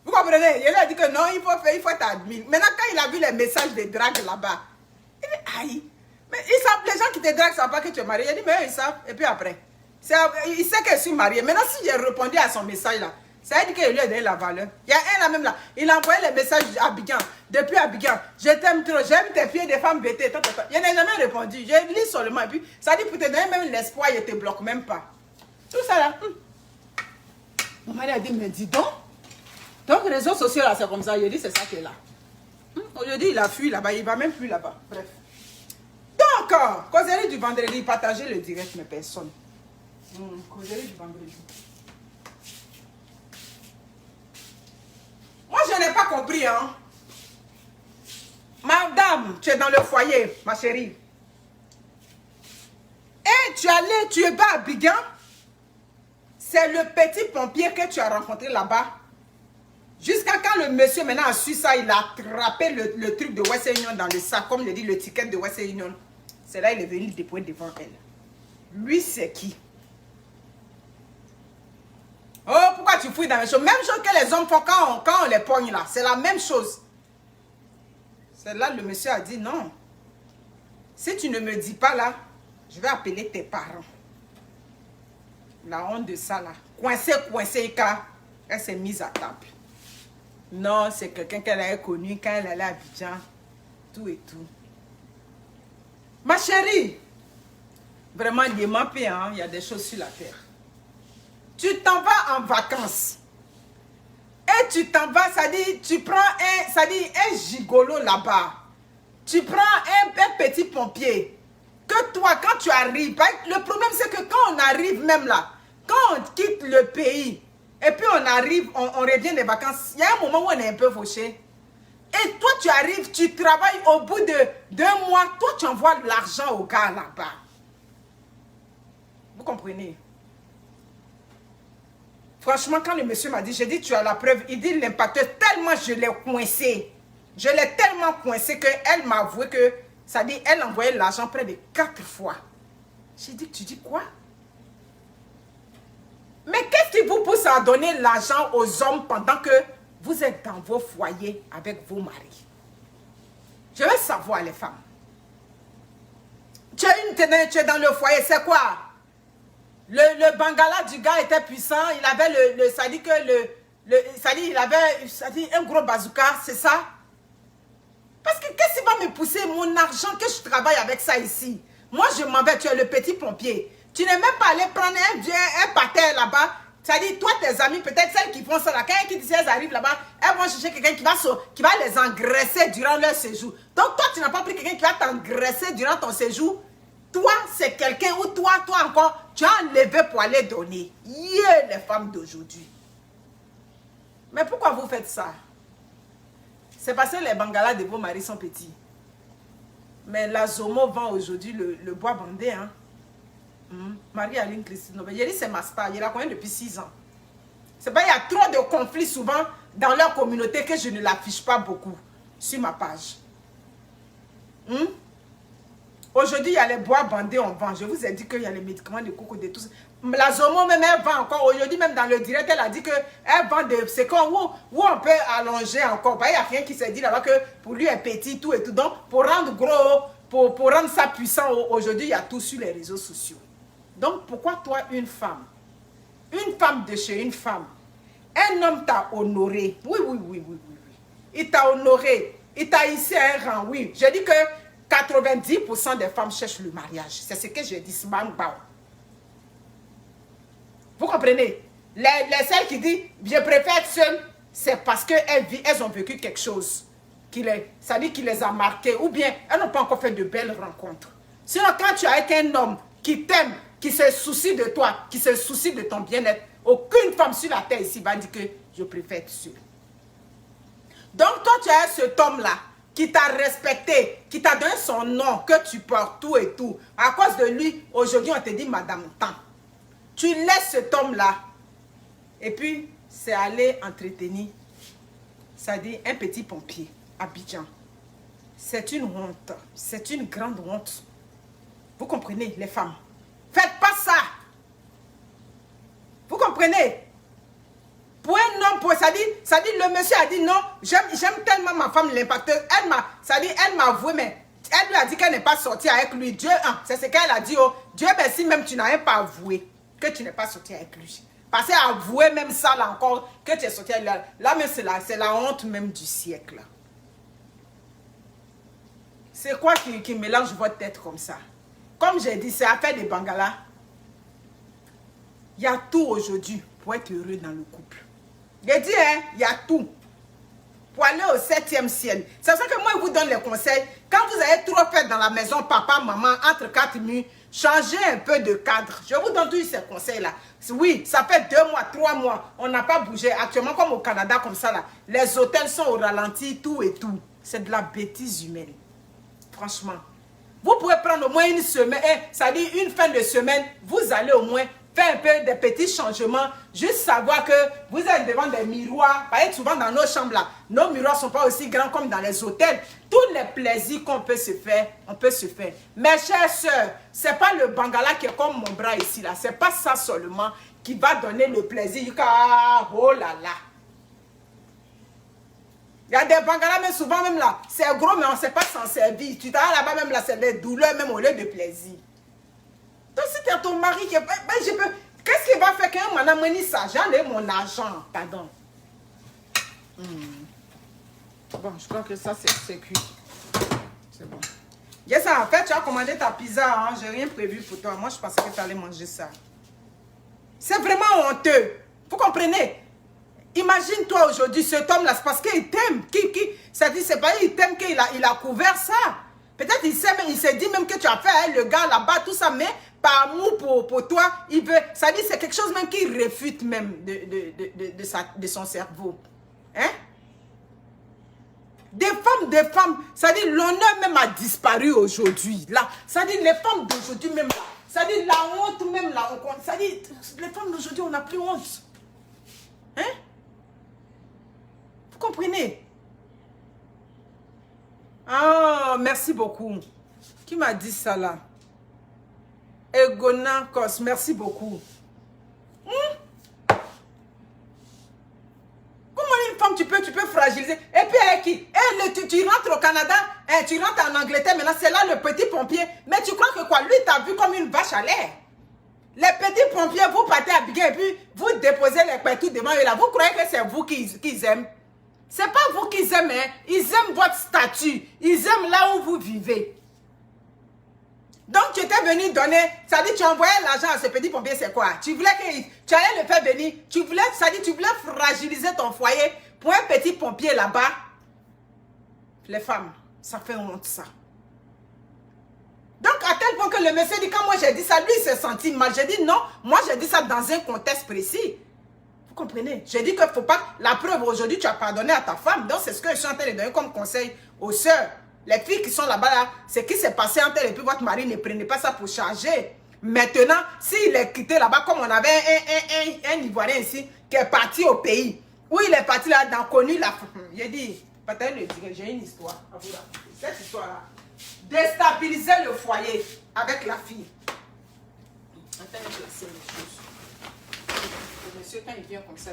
Vous comprenez? Il a dit que non, il faut être admin. Maintenant, quand il a vu les messages de drague là-bas, il dit, aïe. Mais ils savent, les gens qui te draguent ne savent pas que tu es marié. Il a dit, mais eux, ils savent. Et puis après, il sait que je suis marié. Maintenant, si j'ai répondu à son message là, ça veut dire qu'il lui a donné la valeur. Il y a un là même là, il a envoyé les messages à Abidjan. Depuis Abidjan, je t'aime trop, j'aime tes pieds des femmes bêtées. Il n'a jamais répondu. Je lis seulement. Et puis, ça dit pour te donner même l'espoir, il ne te bloque même pas. Tout ça là. Mon mari a dit, mais dis donc. Donc, les réseaux sociaux là, c'est comme ça. Il dit, c'est ça qui est là. Aujourd'hui, il a fui là-bas, il ne va même plus là-bas. Bref. Donc, causerie du vendredi, partagez le direct, mes personnes. Causerie du vendredi. Moi, je n'ai pas compris, hein. Madame, tu es dans le foyer, ma chérie. Et tu es pas à Abidjan. C'est le petit pompier que tu as rencontré là-bas. Jusqu'à quand le monsieur maintenant a su ça, il a attrapé le truc de Western Union dans le sac, comme je dis, le ticket de Western Union. C'est là il est venu le déposer devant elle. Lui, c'est qui? Oh, pourquoi tu fouilles dans les choses? Même chose que les hommes font quand on les pogne là. C'est la même chose. C'est là le monsieur a dit non. Si tu ne me dis pas là, je vais appeler tes parents. La honte de ça là. Coincé, car elle s'est mise à table. Non, c'est quelqu'un qu'elle avait connu quand elle allait à Abidjan. Tout et tout. Ma chérie, vraiment, il y a des choses sur la terre. Tu t'en vas en vacances. Et tu t'en vas, ça dit, tu prends un gigolo là-bas. Tu prends un petit pompier. Que toi, quand tu arrives, le problème c'est que quand on arrive même là, quand on quitte le pays, et puis on arrive, on revient des vacances, il y a un moment où on est un peu fauché. Et toi, tu arrives, tu travailles au bout de 2 mois, toi, tu envoies de l'argent au gars là-bas. Vous comprenez? Franchement, quand le monsieur m'a dit, j'ai dit, tu as la preuve, il dit l'impacteur, tellement je l'ai coincé. Je l'ai tellement coincé qu'elle m'a avoué que, ça dit, elle envoyait l'argent près de 4 fois. J'ai dit, tu dis quoi? Mais qu'est-ce qui vous pousse à donner l'argent aux hommes pendant que vous êtes dans vos foyers avec vos maris? Je veux savoir, les femmes. Tu es dans le foyer, c'est quoi? Le bangala du gars était puissant, il avait ça dit que il avait un gros bazooka, c'est ça? Parce que qu'est-ce qui va me pousser mon argent que je travaille avec ça ici? Moi, je m'en vais, tu es le petit pompier. Tu n'es même pas allé prendre un patin là-bas. Ça dit, toi, tes amis, peut-être celles qui font ça là, quand elles arrivent là-bas, elles vont chercher quelqu'un qui va les engraisser durant leur séjour. Donc, toi, tu n'as pas pris quelqu'un qui va t'engraisser durant ton séjour. Toi, c'est quelqu'un ou toi encore, tu as enlevé pour aller donner. Les femmes d'aujourd'hui. Mais pourquoi vous faites ça? C'est parce que les bangalas de vos maris sont petits. Mais la Zomo vend aujourd'hui le bois bandé. Hein? Marie-Aline Christine, j'ai dit c'est ma star, je la connais depuis 6 ans. C'est pas, il y a trop de conflits souvent dans leur communauté que je ne l'affiche pas beaucoup sur ma page. Aujourd'hui, il y a les bois bandés, on vend. Je vous ai dit qu'il y a les médicaments de coco, de tout ça. La Zomo même, elle vend encore. Aujourd'hui, même dans le direct, elle a dit qu'elle vend de c'est où on peut allonger encore. Il n'y a rien qui s'est dit là-bas que pour lui, est petit, tout et tout. Donc, pour rendre gros, pour rendre ça puissant, aujourd'hui, il y a tout sur les réseaux sociaux. Donc, pourquoi toi, une femme de chez une femme, un homme t'a honoré. Oui. Il t'a honoré. Il t'a hissé un rang, oui. Je dis que 90% des femmes cherchent le mariage. C'est ce que je dis. Vous comprenez? Les celles qui disent je préfère être seule, c'est parce qu'elles ont vécu quelque chose. Ça dit qu'il les a marquées. Ou bien elles n'ont pas encore fait de belles rencontres. Sinon, quand tu es avec un homme qui t'aime, qui se soucie de toi, qui se soucie de ton bien-être, aucune femme sur la terre ici va dire que je préfère être seule. Donc toi, tu as cet homme-là qui t'a respecté, qui t'a donné son nom, que tu portes, tout et tout. À cause de lui, aujourd'hui, on te dit Madame Tan. Tu laisses cet homme-là, et puis c'est aller entretenir, ça dit un petit pompier, à Abidjan. C'est une honte, c'est une grande honte. Vous comprenez, les femmes? Faites pas ça. Vous comprenez? Pour un homme, ça dit, le monsieur a dit non, j'aime tellement ma femme, l'impacteur. Elle m'a avoué, mais elle lui a dit qu'elle n'est pas sortie avec lui. Dieu, c'est ce qu'elle a dit. Oh, Dieu merci, même tu n'as même pas avoué que tu n'es pas sortie avec lui. Parce qu'elle a avoué même ça là encore, que tu es sortie avec lui. Là, mais c'est la honte même du siècle. C'est quoi qui mélange votre tête comme ça? Comme j'ai dit, c'est affaire des bangalas. Il y a tout aujourd'hui pour être heureux dans le couple. J'ai dit, il y a tout. Pour aller au 7e ciel. C'est ça que moi, je vous donne les conseils. Quand vous avez trop fait dans la maison, papa, maman, entre 4 murs, changez un peu de cadre. Je vous donne tous ces conseils-là. Oui, ça fait 2 mois, 3 mois. On n'a pas bougé. Actuellement, comme au Canada, comme ça, là, les hôtels sont au ralenti, tout et tout. C'est de la bêtise humaine. Franchement. Vous pouvez prendre au moins une semaine, ça dit une fin de semaine, vous allez au moins faire un peu des petits changements, juste savoir que vous êtes devant des miroirs. Par exemple, souvent dans nos chambres là, nos miroirs ne sont pas aussi grands comme dans les hôtels. Tous les plaisirs qu'on peut se faire, on peut se faire. Mes chères sœurs, ce n'est pas le bangala qui est comme mon bras ici là, ce n'est pas ça seulement qui va donner le plaisir. Oh là là. Il y a des bangalas, mais souvent même là, c'est gros, mais on ne sait pas s'en servir. Tu t'as là-bas, même là, c'est des douleurs, même au lieu de plaisir. Donc, si tu as ton mari qui... Qu'est-ce qu'il va faire quand on a mené ça? J'en mon argent, pardon. Bon, je crois que ça, c'est cuit. C'est bon. Yes, en fait, tu as commandé ta pizza, hein? J'ai rien prévu pour toi. Moi, je pensais que tu allais manger ça. C'est vraiment honteux. Vous comprenez? Imagine-toi aujourd'hui, cet homme-là, c'est parce qu'il t'aime. Ça dit, c'est pas il t'aime qu'il a couvert ça. Peut-être il s'est dit même que tu as fait hein, le gars là-bas, tout ça, mais par amour pour toi, il veut. Ça dit, c'est quelque chose même qu'il réfute même de son cerveau. Hein? Des femmes, ça dit, l'honneur même a disparu aujourd'hui. Là, ça dit, les femmes d'aujourd'hui même là, ça dit, la honte même là, ça dit, les femmes d'aujourd'hui, on n'a plus honte. Hein? Vous comprenez? Ah, merci beaucoup. Qui m'a dit ça là? Egona Kos, merci beaucoup. Comment une femme tu peux fragiliser? Et puis avec qui? Tu rentres au Canada, tu rentres en Angleterre, maintenant c'est là le petit pompier. Mais tu crois que quoi? Lui t'a vu comme une vache à l'air. Les petits pompiers, vous partez à Biguin et puis vous déposez les pétous devant eux là. Vous croyez que c'est vous qu'ils aiment? C'est pas vous qu'ils aiment, hein? Ils aiment votre statut. Ils aiment là où vous vivez. Donc tu étais venu donner, ça dit tu envoyais l'argent à ce petit pompier, c'est quoi? Tu voulais que tu allais le faire venir, tu voulais fragiliser ton foyer pour un petit pompier là-bas. Les femmes, ça fait honte ça. Donc à tel point que le monsieur dit, quand moi j'ai dit ça, lui il s'est senti mal. J'ai dit non, moi j'ai dit ça dans un contexte précis. Vous comprenez? J'ai dit qu'il ne faut pas, la preuve aujourd'hui tu as pardonné à ta femme. Donc c'est ce que je suis en train de donner comme conseil aux sœurs. Les filles qui sont là-bas, là, c'est qui s'est passé entre elles et puis votre mari ne prenait pas ça pour charger. Maintenant, s'il est quitté là-bas, comme on avait un Ivoirien ici, qui est parti au pays, où il est parti là, dans connu la... J'ai dit, peut-être le dire, j'ai une histoire à vous raconter. Cette histoire-là, déstabiliser le foyer avec la fille. Attends, je vais placer les choses. Le monsieur, quand il vient comme ça,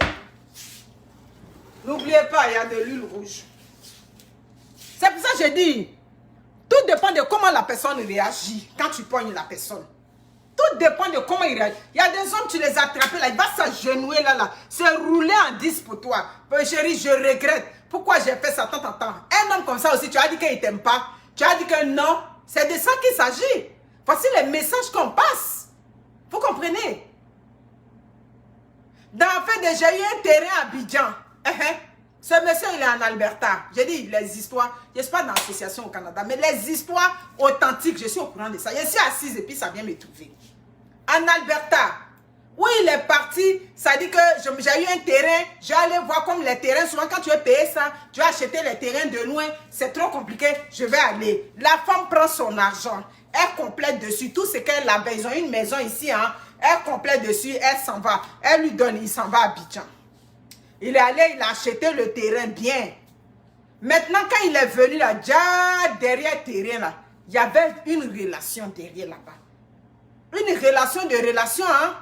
n'oubliez pas, il y a de l'huile rouge. C'est pour ça que j'ai dit, tout dépend de comment la personne réagit quand tu pognes la personne. Tout dépend de comment il réagit. Il y a des hommes, tu les attrapes là, il va s'agenouiller là, c'est rouler en 10 pour toi. Chérie, je regrette. Pourquoi j'ai fait ça tant. Un homme comme ça aussi, tu as dit qu'il ne t'aime pas. Tu as dit que non. C'est de ça qu'il s'agit. Voici les messages qu'on passe. Vous comprenez? Dans le fait, j'ai eu un terrain à Abidjan. Ce monsieur, il est en Alberta. J'ai dit les histoires. Je ne suis pas dans l'association au Canada, mais les histoires authentiques, je suis au courant de ça. Je suis assise et puis ça vient me trouver. En Alberta, où il est parti, ça dit que j'ai eu un terrain. Je vais aller voir comme les terrains. Souvent, quand tu veux payer ça, tu vas acheter les terrains de loin. C'est trop compliqué. Je vais aller. La femme prend son argent. Elle complète dessus tout ce qu'elle a. Ils ont une maison ici. Hein. Elle complète dessus. Elle s'en va. Elle lui donne. Il s'en va à Abidjan. Il est allé, il a acheté le terrain bien. Maintenant, quand il est venu là, déjà derrière le terrain là, il y avait une relation derrière là-bas. Une relation, hein.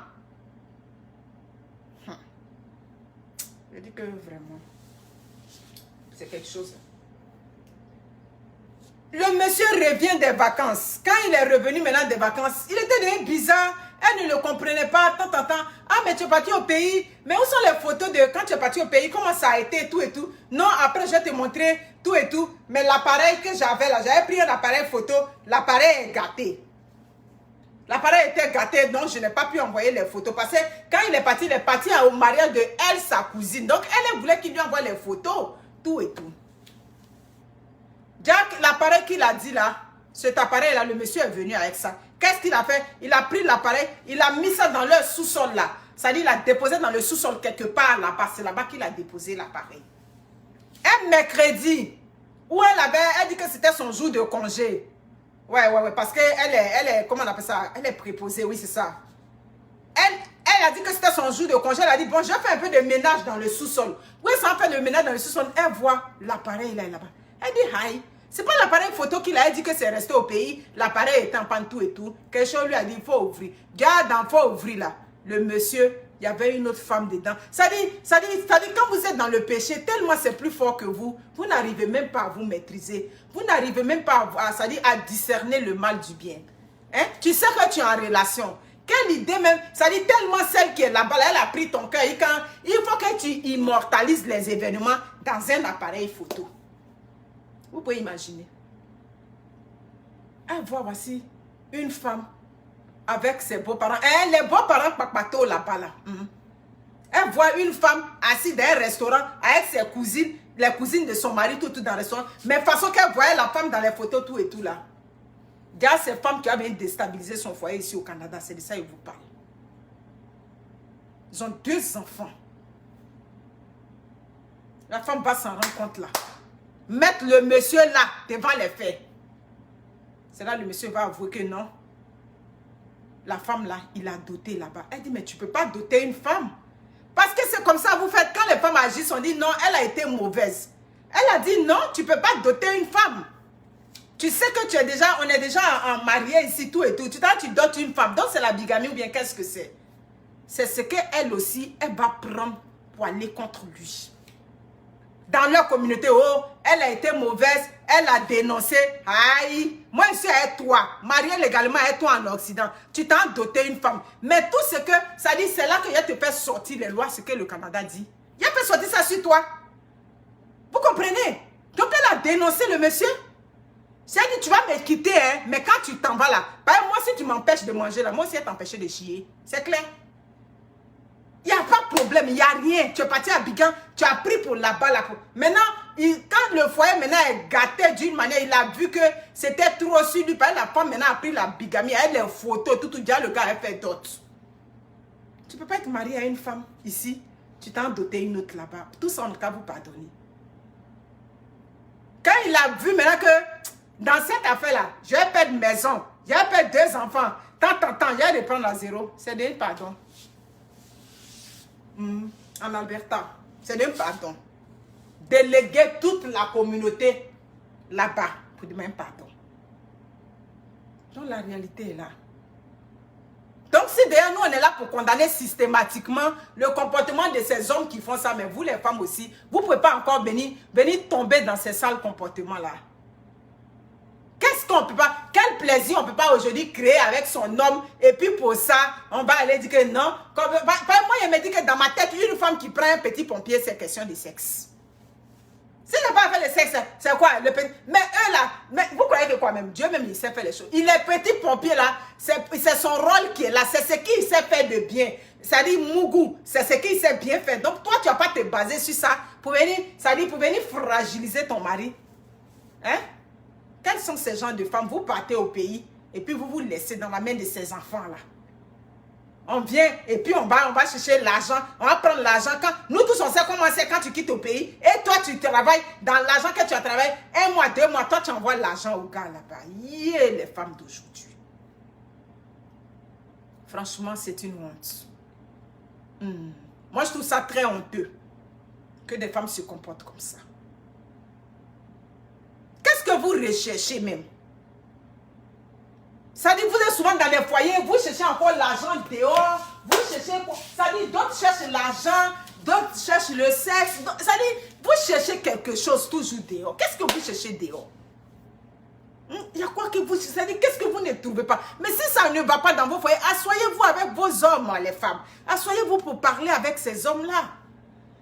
Je dis que vraiment, c'est quelque chose. Le monsieur revient des vacances. Quand il est revenu maintenant des vacances, il était devenu bizarre. Elle ne le comprenait pas, tant. Ah, mais tu es parti au pays. Mais où sont les photos de quand tu es parti au pays? Comment ça a été, tout et tout? Non, après, je vais te montrer tout et tout. Mais l'appareil que j'avais là, j'avais pris un appareil photo. L'appareil est gâté. L'appareil était gâté, donc je n'ai pas pu envoyer les photos. Parce que quand il est parti au mariage de elle, sa cousine. Donc, elle voulait qu'il lui envoie les photos, tout et tout. Jack, l'appareil qu'il a dit là, cet appareil-là, le monsieur est venu avec ça. Qu'est-ce qu'il a fait? Il a pris l'appareil, il a mis ça dans le sous-sol là. C'est-à-dire, il a déposé dans le sous-sol quelque part là-bas. C'est là-bas qu'il a déposé l'appareil. Un mercredi, où elle dit que c'était son jour de congé. Ouais, parce qu'elle est, comment on appelle ça? Elle est préposée, oui, c'est ça. Elle a dit que c'était son jour de congé. Elle a dit, bon, je vais faire un peu de ménage dans le sous-sol. Oui, ça fait le ménage dans le sous-sol. Elle voit l'appareil là-bas. Elle dit, hi. C'est pas l'appareil photo qu'il a dit que c'est resté au pays. L'appareil est en panne tout et tout. Quelque chose lui a dit, il faut ouvrir. Garde, il faut ouvrir là. Le monsieur il y avait une autre femme dedans. Ça dit, quand vous êtes dans le péché, tellement c'est plus fort que vous n'arrivez même pas à vous maîtriser. Vous n'arrivez même pas à discerner le mal du bien. Hein? Tu sais que tu es en relation. Quelle idée même, ça dit tellement celle qui est là-bas, elle a pris ton cœur. Il faut que tu immortalises les événements dans un appareil photo. Vous pouvez imaginer. Elle voit, voici, une femme avec ses beaux-parents. Les beaux-parents papato là-bas, là. Elle voit une femme assise dans un restaurant avec ses cousines, les cousines de son mari, tout dans le restaurant. Mais façon qu'elle voyait la femme dans les photos, tout et tout là. Il y a ces femmes qui ont bien déstabilisé son foyer ici au Canada. C'est de ça qu'ils vous parlent. Ils ont 2 enfants. La femme va s'en rendre compte là. Mettre le monsieur là, devant les faits. C'est là le monsieur va avouer que non. La femme là, il a doté là-bas. Elle dit, mais tu ne peux pas doter une femme. Parce que c'est comme ça vous faites. Quand les femmes agissent, on dit non, elle a été mauvaise. Elle a dit non, tu ne peux pas doter une femme. Tu sais que on est déjà en marié ici, tout et tout. Tu dotes une femme. Donc c'est la bigamie ou bien qu'est-ce que c'est? C'est ce qu'elle aussi, elle va prendre pour aller contre lui. Dans leur communauté, oh, elle a été mauvaise, elle a dénoncé. Aïe, moi je suis avec toi, mariée légalement avec toi en Occident. Tu t'as doté une femme. Mais tout ce que ça dit, c'est là qu'il te fait sortir les lois, ce que le Canada dit. Il a fait sortir ça sur toi. Vous comprenez? Donc elle a dénoncé le monsieur. C'est dit, tu vas me quitter, hein, mais quand tu t'en vas là, moi si tu m'empêches de manger là, moi aussi elle t'empêche de chier. C'est clair? Il n'y a pas de problème, il n'y a rien. Tu es parti à Bigan, tu as pris pour là-bas. Là. Maintenant, quand le foyer maintenant est gâté d'une manière, il a vu que c'était trop sur lui. La femme maintenant a pris la bigamie, elle a les photos, tout, déjà le gars a fait d'autres. Tu ne peux pas être marié à une femme ici, tu t'en doté une autre là-bas. Tout ça, on ne peut vous pardonner. Quand il a vu maintenant que dans cette affaire-là, je vais perdre maison, je vais perdre 2 enfants, tant, je vais reprendre à 0. C'est de pardon. En Alberta, c'est de pardon. Déléguer toute la communauté là-bas pour demander pardon. Donc la réalité est là. Donc si d'ailleurs nous on est là pour condamner systématiquement le comportement de ces hommes qui font ça, mais vous les femmes aussi, vous ne pouvez pas encore venir tomber dans ces sales comportements-là. Qu'est-ce qu'on peut pas, quel plaisir on peut pas aujourd'hui créer avec son homme et puis pour ça, on va aller dire que non. Moi, il me dit que dans ma tête, une femme qui prend un petit pompier, c'est question de sexe. Si je n'ai pas fait le sexe, c'est quoi le petit? Mais eux là, vous croyez que quoi même? Dieu même, il sait faire les choses. Il est petit pompier là, c'est son rôle qui est là, c'est ce qu'il sait faire de bien. Ça dit Mougou, c'est ce qu'il sait bien faire. Donc toi, tu vas pas te baser sur ça pour venir, pour venir fragiliser ton mari. Hein? Quels sont ces gens de femmes? Vous partez au pays et puis vous vous laissez dans la main de ces enfants-là. On vient et puis on va chercher l'argent. On va prendre l'argent. Nous tous, on sait comment c'est quand tu quittes au pays. Et toi, tu travailles dans l'argent que tu as travaillé. 1 mois, 2 mois, toi, tu envoies l'argent au gars là-bas. Yeah, les femmes d'aujourd'hui. Franchement, c'est une honte. Moi, je trouve ça très honteux que des femmes se comportent comme ça. Qu'est-ce que vous recherchez même? Ça dit, vous êtes souvent dans les foyers, vous cherchez encore l'argent dehors, vous cherchez, ça dit, d'autres cherchent l'argent, d'autres cherchent le sexe, ça dit, vous cherchez quelque chose toujours dehors. Qu'est-ce que vous cherchez dehors? Il y a quoi que vous cherchez? Ça dit, qu'est-ce que vous ne trouvez pas? Mais si ça ne va pas dans vos foyers, asseyez-vous avec vos hommes, les femmes. Asseyez-vous pour parler avec ces hommes-là.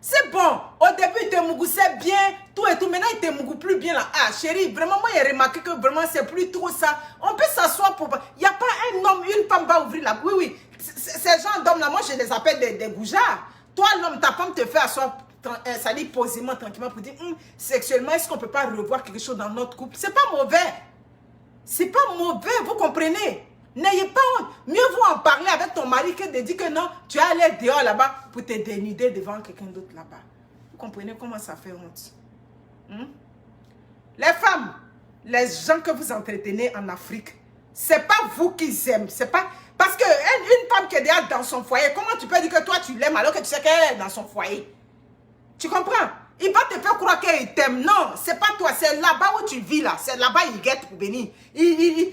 C'est bon, au début il te mougousait bien, tout et tout, maintenant il te mougoue plus bien là. Ah chérie, vraiment moi j'ai remarqué que vraiment c'est plus trop ça. On peut s'asseoir pour... Il n'y a pas un homme, une femme va ouvrir la... Oui, ces gens d'hommes là, moi je les appelle des goujards. Toi l'homme, ta femme te fait asseoir, ça dit posément, tranquillement pour dire, sexuellement, est-ce qu'on ne peut pas revoir quelque chose dans notre couple? C'est pas mauvais. C'est pas mauvais, vous comprenez? N'ayez pas honte. Mieux vaut en parler avec ton mari que de dire que non, tu es allé dehors là-bas pour te dénuder devant quelqu'un d'autre là-bas. Vous comprenez comment ça fait honte? Les femmes, les gens que vous entretenez en Afrique, c'est pas vous qui aiment. C'est pas... Parce qu'une femme qui est déjà dans son foyer, comment tu peux dire que toi tu l'aimes alors que tu sais qu'elle est dans son foyer? Tu comprends? Il va te faire croire qu'il t'aime. Non, c'est pas toi. C'est là-bas où tu vis là. C'est là-bas il guette pour venir.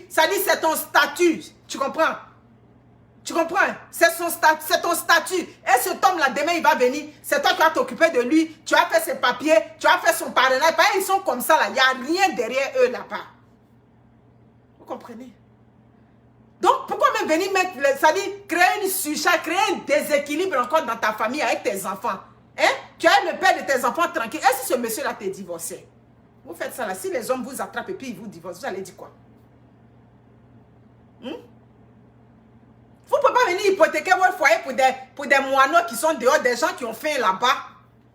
Ça dit c'est ton statut. Tu comprends? Tu comprends? C'est ton statut. Et cet homme-là, demain, il va venir. C'est toi qui vas t'occuper de lui. Tu as fait ses papiers. Tu as fait son parrainage. Ils sont comme ça, là. Il n'y a rien derrière eux, là-bas. Vous comprenez? Donc, pourquoi même venir mettre, ça dit, créer une surcharge, créer un déséquilibre encore dans ta famille avec tes enfants? Hein? Tu as le père de tes enfants tranquille. Est-ce que ce monsieur-là t'est divorcé? Vous faites ça là. Si les hommes vous attrapent et puis ils vous divorcent, vous allez dire quoi? Vous ne pouvez pas venir hypothéquer votre foyer pour des moineaux qui sont dehors, des gens qui ont faim là-bas.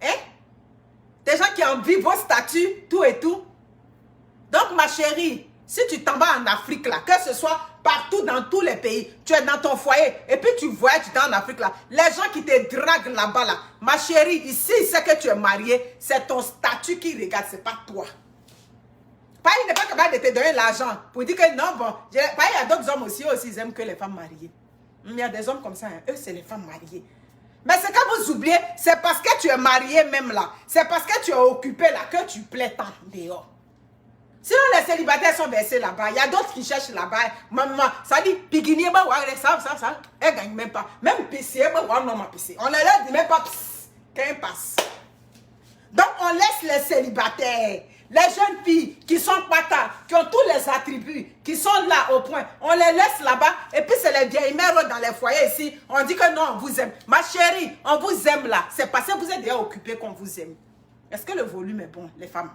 Hein? Des gens qui envient vos statuts, tout et tout. Donc, ma chérie, si tu t'en vas en Afrique, là, que ce soit partout dans tous les pays, tu es dans ton foyer, et puis tu voyages, tu es en Afrique, là, les gens qui te draguent là-bas, là, ma chérie, ici, c'est que tu es marié, c'est ton statut qui regarde, ce n'est pas toi. Pas, il n'est pas capable de te donner l'argent pour dire que non, bon, il y a d'autres hommes aussi, ils aiment que les femmes mariées. Il y a des hommes comme ça, hein, eux, c'est les femmes mariées. Mais c'est quand vous oubliez, c'est parce que tu es marié même là, c'est parce que tu es occupé là, que tu plais tant dehors. Sinon, les célibataires sont versés là-bas. Il y a d'autres qui cherchent là-bas. Maman, ça dit, piginier, ça, elles ne gagnent même pas. Même PC, on ne leur dit même pas, qu'un passe. Donc, on laisse les célibataires, les jeunes filles qui sont patas, qui ont tous les attributs, qui sont là au point. On les laisse là-bas. Et puis, c'est les vieilles mères dans les foyers ici. On dit que non, on vous aime. Ma chérie, on vous aime là. C'est parce que vous êtes déjà occupés qu'on vous aime. Est-ce que le volume est bon, les femmes?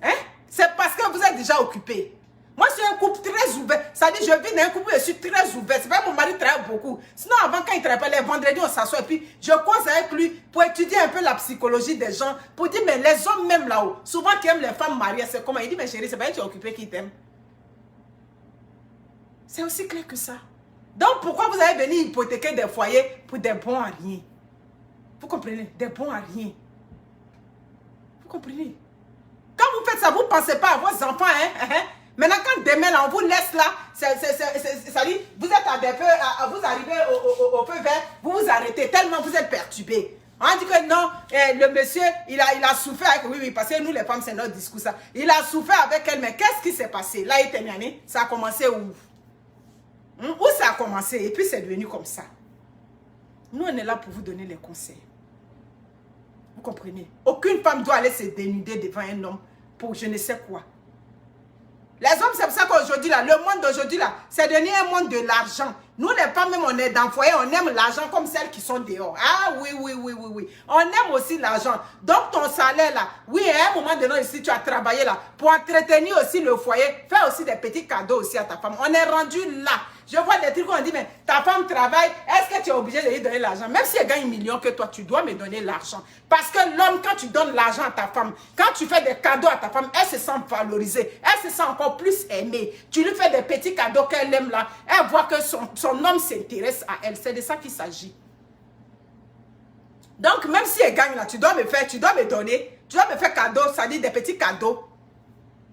Hein? C'est parce que vous êtes déjà occupé. Moi, je suis un couple très ouvert. Ça dit, je vis dans un couple où je suis très ouvert. C'est pas mon mari travaille beaucoup. Sinon, avant, quand il travaille pas, les vendredis, on s'assoit et puis je cause avec lui pour étudier un peu la psychologie des gens. Pour dire, mais les hommes même là-haut, souvent qui aiment les femmes mariées, c'est comment? Il dit, mais chérie, c'est pas que tu es occupé qui t'aime. C'est aussi clair que ça. Donc, pourquoi vous allez venir hypothéquer des foyers pour des bons à rien? Vous comprenez? Des bons à rien. Vous comprenez? Quand vous faites ça, vous ne pensez pas à vos enfants, hein? Maintenant, quand demain, là, on vous laisse là, ça dit, vous êtes à des feux, vous arrivez au feu vert, vous vous arrêtez tellement vous êtes perturbés. On dit que non, le monsieur, il a souffert avec, oui, parce que nous, les femmes, c'est notre discours, ça. Il a souffert avec elle, mais qu'est-ce qui s'est passé? Là, il était né, ça a commencé où? Où ça a commencé? Et puis, c'est devenu comme ça. Nous, on est là pour vous donner les conseils. Vous comprenez? Aucune femme doit aller se dénuder devant un homme pour je ne sais quoi. Les hommes, c'est pour ça qu'aujourd'hui, là, le monde d'aujourd'hui, là, c'est devenu un monde de l'argent. Nous, les femmes, même, on est dans le foyer, on aime l'argent comme celles qui sont dehors. Ah oui. On aime aussi l'argent. Donc, ton salaire, là, oui, à un moment donné, ici, tu as travaillé, là, pour entretenir aussi le foyer, faire aussi des petits cadeaux aussi à ta femme. On est rendu là. Je vois des trucs où on dit, mais ta femme travaille, est-ce que tu es obligé de lui donner l'argent? Même si elle gagne 1 million que toi, tu dois me donner l'argent. Parce que l'homme, quand tu donnes l'argent à ta femme, quand tu fais des cadeaux à ta femme, elle se sent valorisée, elle se sent encore plus aimée. Tu lui fais des petits cadeaux qu'elle aime là, elle voit que son homme s'intéresse à elle. C'est de ça qu'il s'agit. Donc, même si elle gagne là, tu dois me donner, tu dois me faire cadeau, ça dit des petits cadeaux.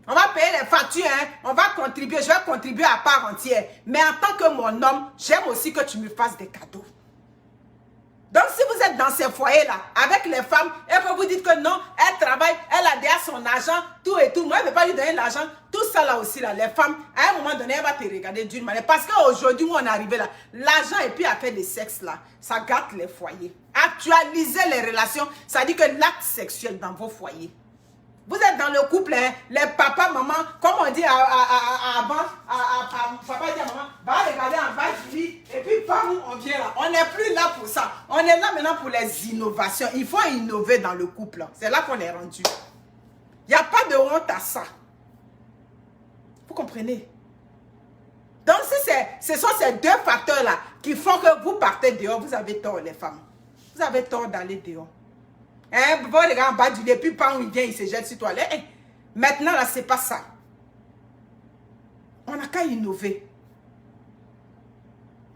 On va payer les factures, hein? On va contribuer, je vais contribuer à part entière. Mais en tant que mon homme, j'aime aussi que tu me fasses des cadeaux. Donc, si vous êtes dans ces foyers-là, avec les femmes, et que vous dites que non, elle travaille, elle a déjà son argent, tout et tout, moi, je ne vais pas lui donner l'argent, tout ça là aussi, là, les femmes, à un moment donné, elle va te regarder d'une manière. Parce qu'aujourd'hui, où on est arrivé là, l'argent et puis affaire de sexe là, ça gâte les foyers. Actualiser les relations, ça dit que l'acte sexuel dans vos foyers. Vous êtes dans le couple, hein, les papas, maman, comme on dit avant, papa dit à maman, va regarder en bas du lit, et puis bam, on vient là. On n'est plus là pour ça. On est là maintenant pour les innovations. Il faut innover dans le couple. C'est là qu'on est rendu. Il n'y a pas de honte à ça. Vous comprenez? Donc, si ce sont ces deux facteurs-là qui font que vous partez dehors, vous avez tort, les femmes. Vous avez tort d'aller dehors. Hein, vous regardez en bas du lit, puis quand il vient, il se jette sur toi. Hein? Maintenant, là, c'est pas ça. On n'a qu'à innover.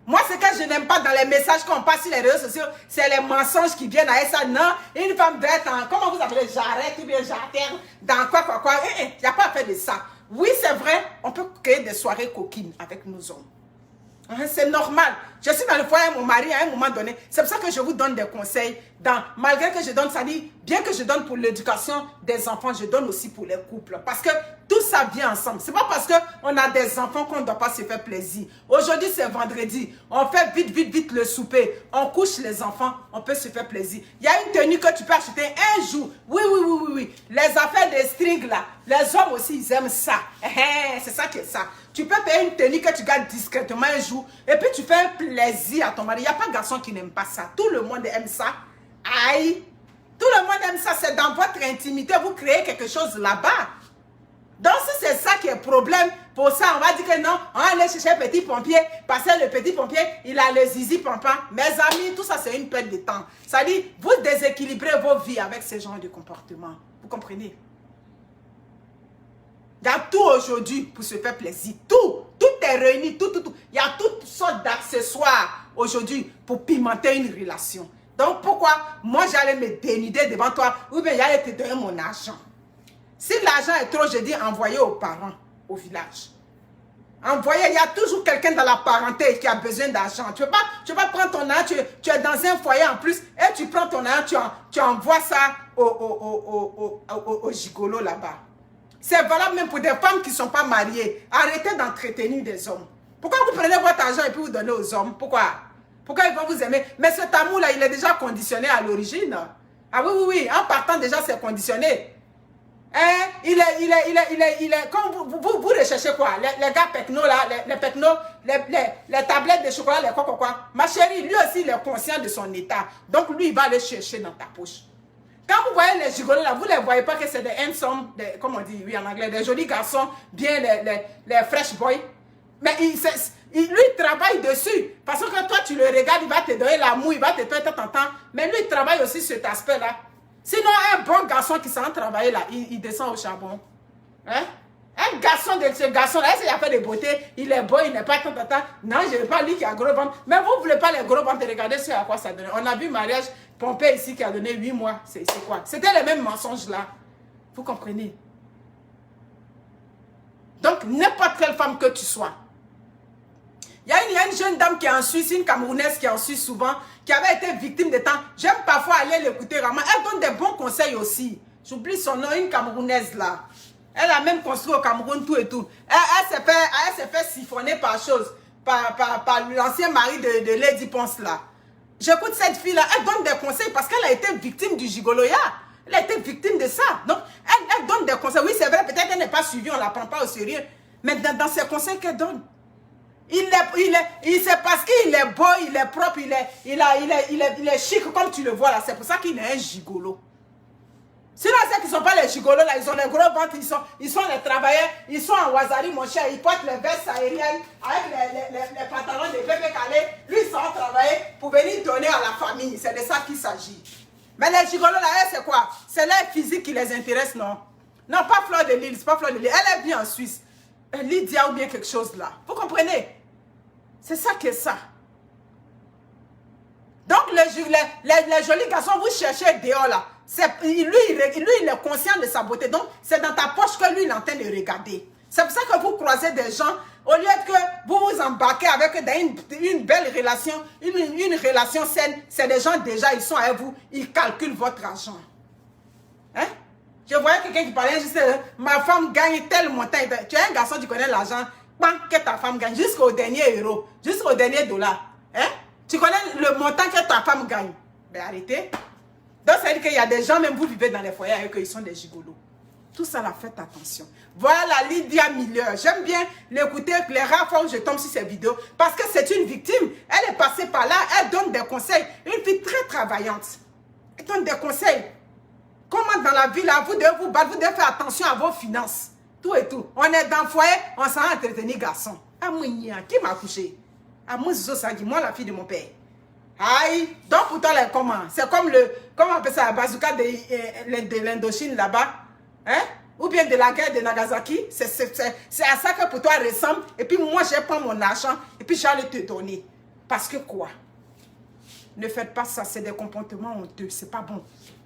Moi, ce que je n'aime pas dans les messages qu'on passe sur les réseaux sociaux, c'est les mensonges qui viennent avec ça. Non, une femme doit être en, comment vous appelez, jarrette ou bien jarretière, dans quoi. Il n'y a pas à faire de ça. Oui, c'est vrai, on peut créer des soirées coquines avec nos hommes. C'est normal. Je suis dans le foyer avec mon mari à un moment donné. C'est pour ça que je vous donne des conseils. Malgré que je donne, ça dit, bien que je donne pour l'éducation des enfants, je donne aussi pour les couples. Parce que Tout ça vient ensemble. C'est pas parce qu'on a des enfants qu'on ne doit pas se faire plaisir. Aujourd'hui, c'est vendredi. On fait vite, vite, vite le souper. On couche les enfants. On peut se faire plaisir. Il y a une tenue que tu peux acheter un jour. Oui, oui, oui, oui, oui. Les affaires de string là. Les hommes aussi, ils aiment ça. C'est ça qui est ça. Tu peux payer une tenue que tu gardes discrètement un jour. Et puis tu fais un plaisir à ton mari. Il n'y a pas de garçon qui n'aime pas ça. Tout le monde aime ça. Aïe. Tout le monde aime ça. C'est dans votre intimité. Vous créez quelque chose là-bas. Donc, si c'est ça qui est le problème, pour ça, on va dire que non, on va aller chercher le petit pompier, parce que le petit pompier, il a le zizi pompant. Mes amis, tout ça, c'est une perte de temps. Ça dit, vous déséquilibrez vos vies avec ce genre de comportement. Vous comprenez? Il y a tout aujourd'hui pour se faire plaisir. Tout est réuni, tout. Il y a toutes sortes d'accessoires aujourd'hui pour pimenter une relation. Donc, pourquoi moi, j'allais me dénuder devant toi ou bien j'allais te donner mon argent? Si l'argent est trop, je dis envoyer aux parents, au village. Envoyer, il y a toujours quelqu'un dans la parenté qui a besoin d'argent. Tu ne peux pas prendre ton argent, tu es dans un foyer en plus, et tu prends ton argent, tu envoies ça au gigolo là-bas. C'est valable même pour des femmes qui ne sont pas mariées. Arrêtez d'entretenir des hommes. Pourquoi vous prenez votre argent et puis vous donnez aux hommes? Pourquoi ils vont vous aimer? Mais cet amour-là, il est déjà conditionné à l'origine. Ah oui, oui, oui. En partant déjà, c'est conditionné. Hein? Il est comme vous recherchez quoi? Les gars pecno là, les pecno, les tablettes de chocolat, les quoi. Ma chérie, lui aussi, il est conscient de son état. Donc, lui, il va aller chercher dans ta poche. Quand vous voyez les gigolos là, vous ne les voyez pas que c'est des handsome, comme on dit, oui, en anglais, des jolis garçons, bien les fresh boys. Mais lui, il travaille dessus. Parce que quand toi, tu le regardes, il va te donner l'amour, il va te faire temps. Mais lui, il travaille aussi sur cet aspect-là. Sinon, un bon garçon qui s'en travailler là, il descend au charbon. Hein? Un garçon de ce garçon-là, il a fait de beauté, il est beau, il n'est pas tant. Non, je ne veux pas lui qui a gros ventre. Mais vous ne voulez pas les gros ventres, regardez ce à quoi ça donne. On a vu mariage Pompée ici qui a donné 8 mois. C'est quoi? C'était les mêmes mensonges là. Vous comprenez? Donc, n'importe quelle femme que tu sois. Il y a une jeune dame qui est en Suisse, une Camerounaise qui est en Suisse souvent, qui avait été victime de temps. J'aime parfois aller l'écouter vraiment. Elle donne des bons conseils aussi. J'oublie son nom, une Camerounaise là. Elle a même construit au Cameroun tout et tout. Elle s'est fait siphonner par l'ancien mari de Lady Ponce là. J'écoute cette fille là, elle donne des conseils parce qu'elle a été victime du gigoloya. Elle a été victime de ça. Donc, elle donne des conseils. Oui, c'est vrai, peut-être qu'elle n'est pas suivie, on ne la prend pas au sérieux. Mais dans ces conseils qu'elle donne, c'est parce qu'il est beau, il est propre, il est chic comme tu le vois là. C'est pour ça qu'il est un gigolo. Sinon, ceux qui ne sont pas les gigolos là, ils ont les gros ventres, ils sont les travailleurs, ils sont en wazari mon cher, ils portent les vestes aériennes avec les pantalons de bébé calé. Lui, ils sont en travailler pour venir donner à la famille. C'est de ça qu'il s'agit. Mais les gigolos là, c'est quoi? C'est leur physique qui les intéresse, non? Non, pas Fleur de Lille, c'est pas Fleur de Lille. Elle est bien en Suisse. Lydia ou bien quelque chose là. Vous comprenez? C'est ça que ça. Donc, les jolis garçons, vous cherchez dehors là. Lui, il est conscient de sa beauté. Donc, c'est dans ta poche que lui, il est en train de regarder. C'est pour ça que vous croisez des gens, au lieu que vous vous embarquez avec une belle relation, une relation saine, c'est des gens déjà, ils sont avec vous, ils calculent votre argent. Hein? Je voyais quelqu'un qui parlait juste, ma femme gagne tel montant. Tu es un garçon, tu connais l'argent, que ta femme gagne, jusqu'au dernier euro, jusqu'au dernier dollar. Hein? Tu connais le montant que ta femme gagne. Ben arrêtez. Donc ça veut dire qu'il y a des gens, même vous vivez dans les foyers avec eux, ils sont des gigolos. Tout ça, là, faites attention. Voilà Lydia Miller. J'aime bien l'écouter les rares fois où je tombe sur ces vidéos parce que c'est une victime. Elle est passée par là, elle donne des conseils. Une fille très travaillante. Elle donne des conseils. Comment dans la vie, là, vous devez vous battre, vous devez faire attention à vos finances. Tout et tout. On est dans le foyer, on s'en va entretenir garçon. Ah, moi, qui m'a couché? Ah, moi, moi, la fille de mon père. Aïe, donc pour toi, comment? C'est comme comment on appelle ça, la bazooka de l'Indochine là-bas. Hein? Ou bien de la guerre de Nagasaki. C'est à ça que pour toi ressemble. Et puis moi, je prends mon argent et puis j'allais te donner. Parce que quoi? Ne faites pas ça, c'est des comportements honteux. C'est pas bon.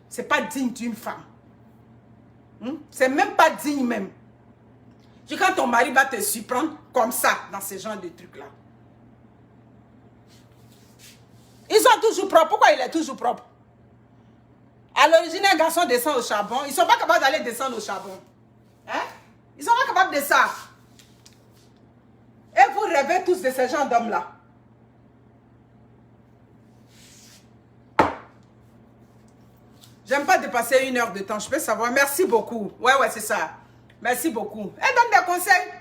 C'est pas digne d'une femme. C'est même pas digne même. Quand ton mari va te surprendre comme ça, dans ce genre de trucs-là. Ils sont toujours propres. Pourquoi il est toujours propre? À l'origine, un garçon descend au charbon. Ils ne sont pas capables d'aller descendre au charbon. Hein? Ils ne sont de ça. Et vous rêvez tous de ce genre d'hommes-là. J'aime pas dépasser 1 heure de temps, je peux savoir. Merci beaucoup. Ouais, c'est ça. Merci beaucoup. Elle donne des conseils.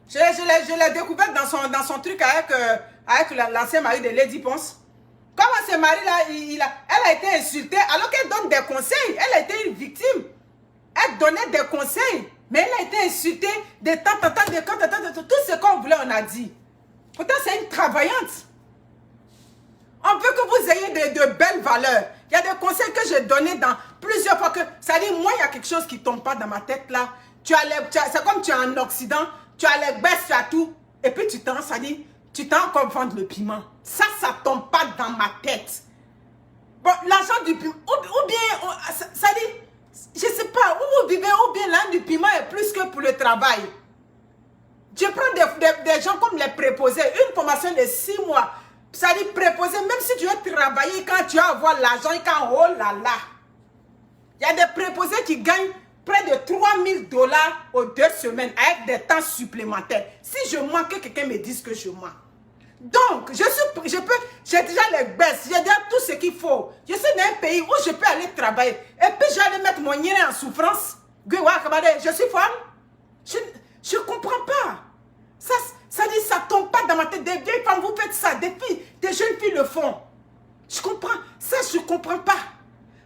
Je l'ai découverte dans son truc avec l'ancien mari de Lady Ponce. Comment ce mari-là, elle a été insultée alors qu'elle donne des conseils. Elle a été une victime. Elle donnait des conseils. Mais elle a été insultée de tout ce qu'on voulait, on a dit. Pourtant, c'est une travaillante. On veut que vous ayez de belles valeurs. Il y a des conseils que j'ai donnés dans plusieurs fois. Ça dit, moi, il y a quelque chose qui ne tombe pas dans ma tête là. C'est comme tu es en Occident, tu as les baisses, tu as tout. Et puis tu t'en, ça dit, tu t'en encore vendre le piment. Ça ne tombe pas dans ma tête. Bon, l'argent du piment, ou bien, ça dit, je ne sais pas, où vous vivez, ou bien l'argent du piment est plus que pour le travail. Je prends des gens comme les préposés, une formation de 6 mois. Ça dit préposé, même si tu veux travailler, quand tu vas avoir l'argent, quand oh là là. Il y a des préposés qui gagnent près de 3000 $ aux 2 semaines avec des temps supplémentaires. Si je manque, que quelqu'un me dise que je manque. Donc, j'ai déjà les baisses, j'ai déjà tout ce qu'il faut. Je suis dans un pays où je peux aller travailler. Et puis, j'allais mettre mon nez en souffrance. Je suis folle. Je ne comprends pas. Ça dit, ça tombe pas dans ma tête. Des vieilles femmes, vous faites ça. Des filles, des jeunes filles le font. Je comprends. Ça, je ne comprends pas.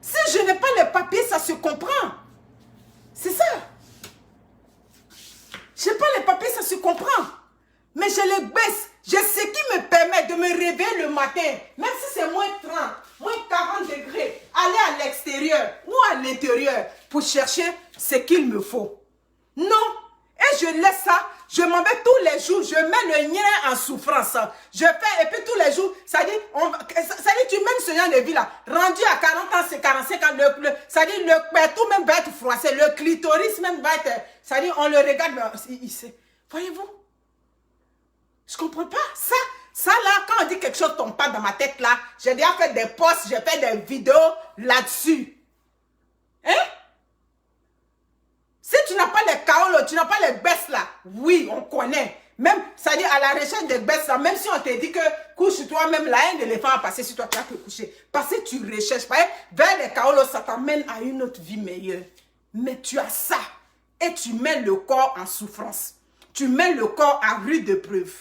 Si je n'ai pas les papiers, ça se comprend. C'est ça. Je n'ai pas les papiers, ça se comprend. Mais je les baisse. J'ai ce qui me permet de me réveiller le matin. Même si c'est moins 30, moins 40 degrés. Aller à l'extérieur ou à l'intérieur pour chercher ce qu'il me faut. Non. Et je laisse ça. Je m'en vais tous les jours, je mets le nien en souffrance. Je fais, et puis tous les jours, ça dit, tu mènes ce genre de vie là. Rendu à 40 ans, c'est 45 ans, ça dit, le tout même va être froissé, le clitoris même va être, ça dit, on le regarde, voyez-vous? Je comprends pas. Ça là, quand on dit quelque chose ne tombe pas dans ma tête là, j'ai déjà fait des posts, j'ai fait des vidéos là-dessus. Hein? Si tu n'as pas les kaolos, tu n'as pas les baisses là, oui, on connaît. Même, ça dit à la recherche des baisses là, même si on te dit que couche-toi, même la haine de l'éléphant a passé sur toi, tu vas te coucher. Parce que tu recherches, vers les kaolos, ça t'amène à une autre vie meilleure. Mais tu as ça, et tu mets le corps en souffrance. Tu mets le corps à rude épreuve.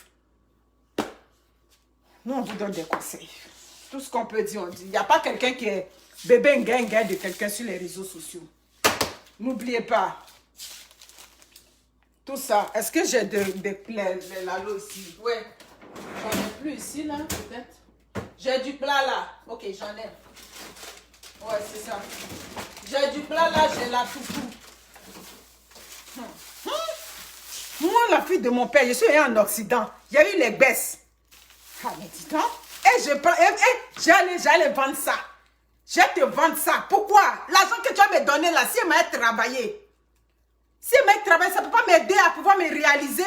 Nous, on vous donne des conseils. Tout ce qu'on peut dire, on dit. Il n'y a pas quelqu'un qui est bébé ngain de quelqu'un sur les réseaux sociaux. N'oubliez pas. Tout ça. Est-ce que j'ai des plaies là aussi? Oui. J'en ai plus ici, là, peut-être. J'ai du plat, là. Ok, j'en ai. Ouais, c'est ça. J'ai du plat, là, j'ai la toupou. Moi, la fille de mon père, je suis en Occident. Il y a eu les baisses. Ah, mais dis donc. Et je prends, j'allais vendre ça. Je vais te vendre ça. Pourquoi? L'argent que tu vas me donner là, si elle m'a travaillé. Si elle m'a travaillé, ça ne peut pas m'aider à pouvoir me réaliser.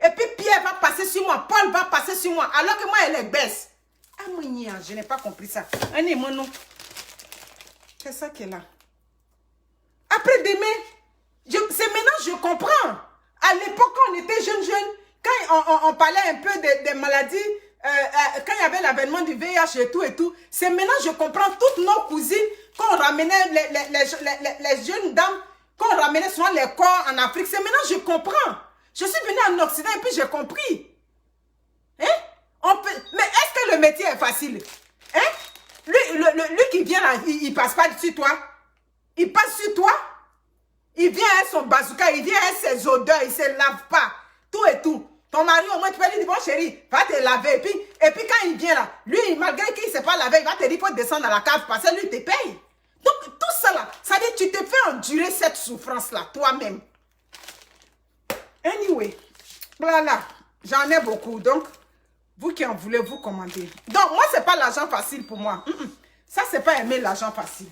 Et puis Pierre va passer sur moi, Paul va passer sur moi. Alors que moi, elle est baisse. Ah, moi, je n'ai pas compris ça. Allez, moi, non. C'est ça qui est là. Après demain, c'est maintenant que je comprends. À l'époque, quand on était jeunes, quand on parlait un peu des maladies, quand il y avait l'avènement du VIH et tout, c'est maintenant que je comprends toutes nos cousines, quand on ramenait les jeunes dames, quand on ramenait souvent les corps en Afrique, c'est maintenant que je comprends. Je suis venue en Occident et puis j'ai compris. Hein? Mais est-ce que le métier est facile? Hein? Lui qui vient là, il passe pas sur toi. Il passe sur toi. Il vient avec son bazooka, il vient avec ses odeurs, il ne se lave pas. Tout et tout. Ton mari, au moins, tu peux lui dire, bon chérie, va te laver. Et puis quand il vient là, lui, malgré qu'il ne sait pas laver, il va te dire, il faut descendre dans la cave parce que lui, il te paye. Donc, tout ça là, ça dit, tu te fais endurer cette souffrance-là, toi-même. Anyway, voilà, j'en ai beaucoup. Donc, vous qui en voulez, vous commandez. Donc, moi, ce n'est pas l'argent facile pour moi. Ça, ce n'est pas aimer l'argent facile.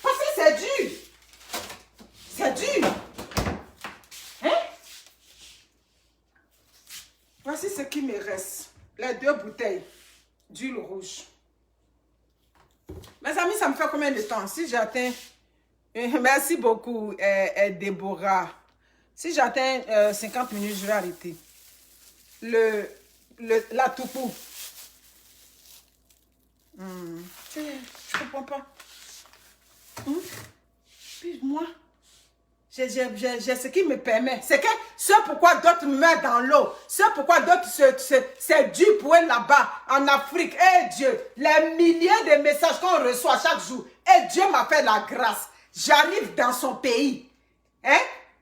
Parce que c'est dur. C'est dur. Hein? Voici ce qui me reste. Les 2 bouteilles d'huile rouge. Mes amis, ça me fait combien de temps? Si j'atteins... Merci beaucoup, Déborah. Si j'atteins 50 minutes, je vais arrêter. La toupou. Je comprends pas. Puis moi, j'ai ce qui me permet. C'est que ce pourquoi d'autres meurent dans l'eau. Ce pourquoi d'autres c'est dur pour eux là-bas, en Afrique. Eh Dieu, les milliers de messages qu'on reçoit chaque jour. Et Dieu m'a fait la grâce. J'arrive dans son pays. Hein?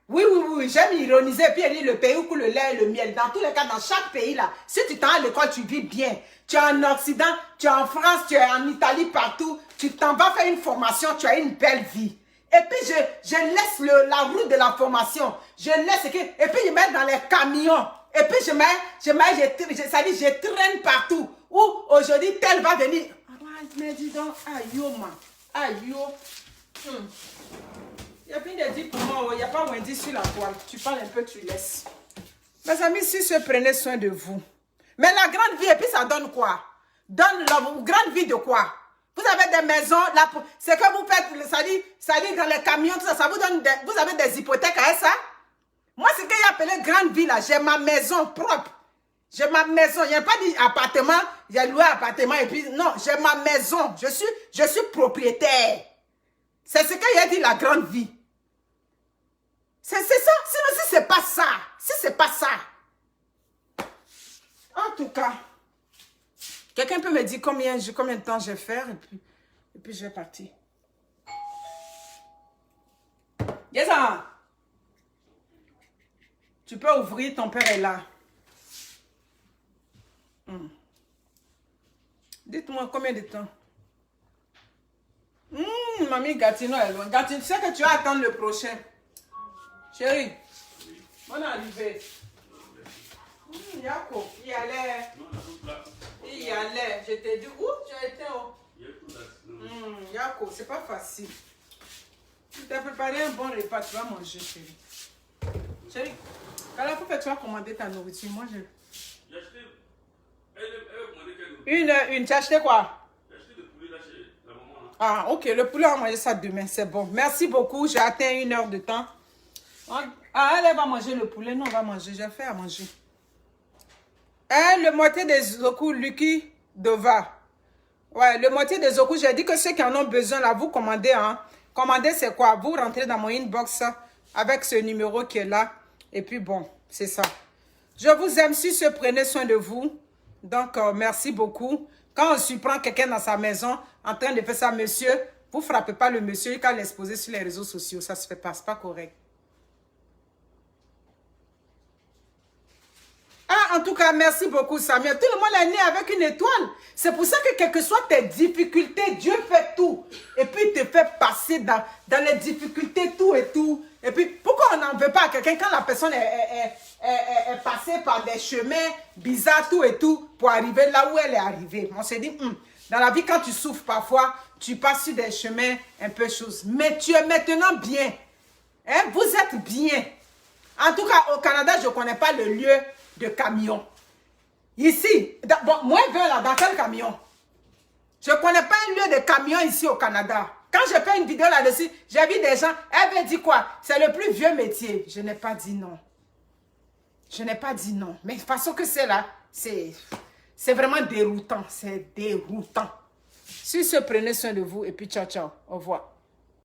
Oui, j'aime ironiser. Puis il dit le pays où coule le lait et le miel. Dans tous les cas, dans chaque pays là, si tu t'en vas à l'école, tu vis bien. Tu es en Occident, tu es en France, tu es en Italie, partout. Tu t'en vas faire une formation, tu as une belle vie. Et puis je laisse la route de la formation. Je laisse et puis je mets dans les camions. Et puis je traîne partout. Où aujourd'hui, tel va venir. Mais dis donc, aïe, man. Aïe, il n'y a plus de dit pour moi, il n'y a pas Wendy sur la toile. Tu parles un peu, tu laisses. Mes amis, si se prenez soin de vous. Mais la grande vie, et puis ça donne quoi? Donne la grande vie de quoi? Vous avez des maisons, c'est que vous faites, ça dit dans les camions, tout ça, ça vous donne vous avez des hypothèques à ça? Moi, ce que j'ai appelé grande vie, là, j'ai ma maison propre. J'ai ma maison, il n'y a pas dit appartement, j'ai loué appartement et puis, non, j'ai ma maison, je suis propriétaire. C'est ce que j'ai dit, la grande vie. C'est ça, sinon si c'est pas ça, en tout cas, quelqu'un peut me dire combien de temps je vais faire et puis je vais partir. Yes, tu peux ouvrir, ton père est là. Dites-moi combien de temps. Mamie Gatineau est loin. Gatineau, tu sais que tu vas attendre le prochain. Chérie, bonne arrivée. Yako, il y allait. Je t'ai dit, où tu as été? Yako, c'est pas facile. Tu t'as préparé un bon repas, tu vas manger, chérie. Chérie, quand la fois que tu vas commander ta nourriture, moi je. J'ai acheté. Une, tu as acheté quoi? J'ai acheté le poulet là chez la maman. Ah, ok, le poulet, on va manger ça demain, c'est bon. Merci beaucoup, j'ai atteint 1 heure de temps. Ah, elle va manger le poulet, non, on va manger, j'ai fait à manger. Le moitié des Zoku, Lucky Dova. Ouais, le moitié des Zoku, j'ai dit que ceux qui en ont besoin, là, vous commandez, hein. Commandez, c'est quoi? Vous rentrez dans mon inbox avec ce numéro qui est là. Et puis, bon, c'est ça. Je vous aime, si se prenez soin de vous. Donc, merci beaucoup. Quand on surprend quelqu'un dans sa maison, en train de faire ça, monsieur, vous ne frappez pas le monsieur quand l'exposer sur les réseaux sociaux. Ça ne se fait pas, c'est pas correct. Ah, en tout cas, merci beaucoup, Samuel. Tout le monde est né avec une étoile. C'est pour ça que, quelles que soient tes difficultés, Dieu fait tout. Et puis, il te fait passer dans les difficultés, tout et tout. Et puis, pourquoi on n'en veut pas à quelqu'un quand la personne est passée par des chemins bizarres, tout et tout, pour arriver là où elle est arrivée? On s'est dit, dans la vie, quand tu souffres parfois, tu passes sur des chemins un peu choses. Mais tu es maintenant bien. Hein? Vous êtes bien. En tout cas, au Canada, je ne connais pas le lieu de camion. Ici, bon, moi, je vais là, dans quel camion? Je ne connais pas un lieu de camion ici au Canada. Quand je fais une vidéo là-dessus, j'ai vu des gens, elle me dit quoi? C'est le plus vieux métier. Je n'ai pas dit non. Je n'ai pas dit non. Mais de toute façon que c'est là, c'est vraiment déroutant. C'est déroutant. Si se prenez soin de vous et puis ciao, ciao. Au revoir.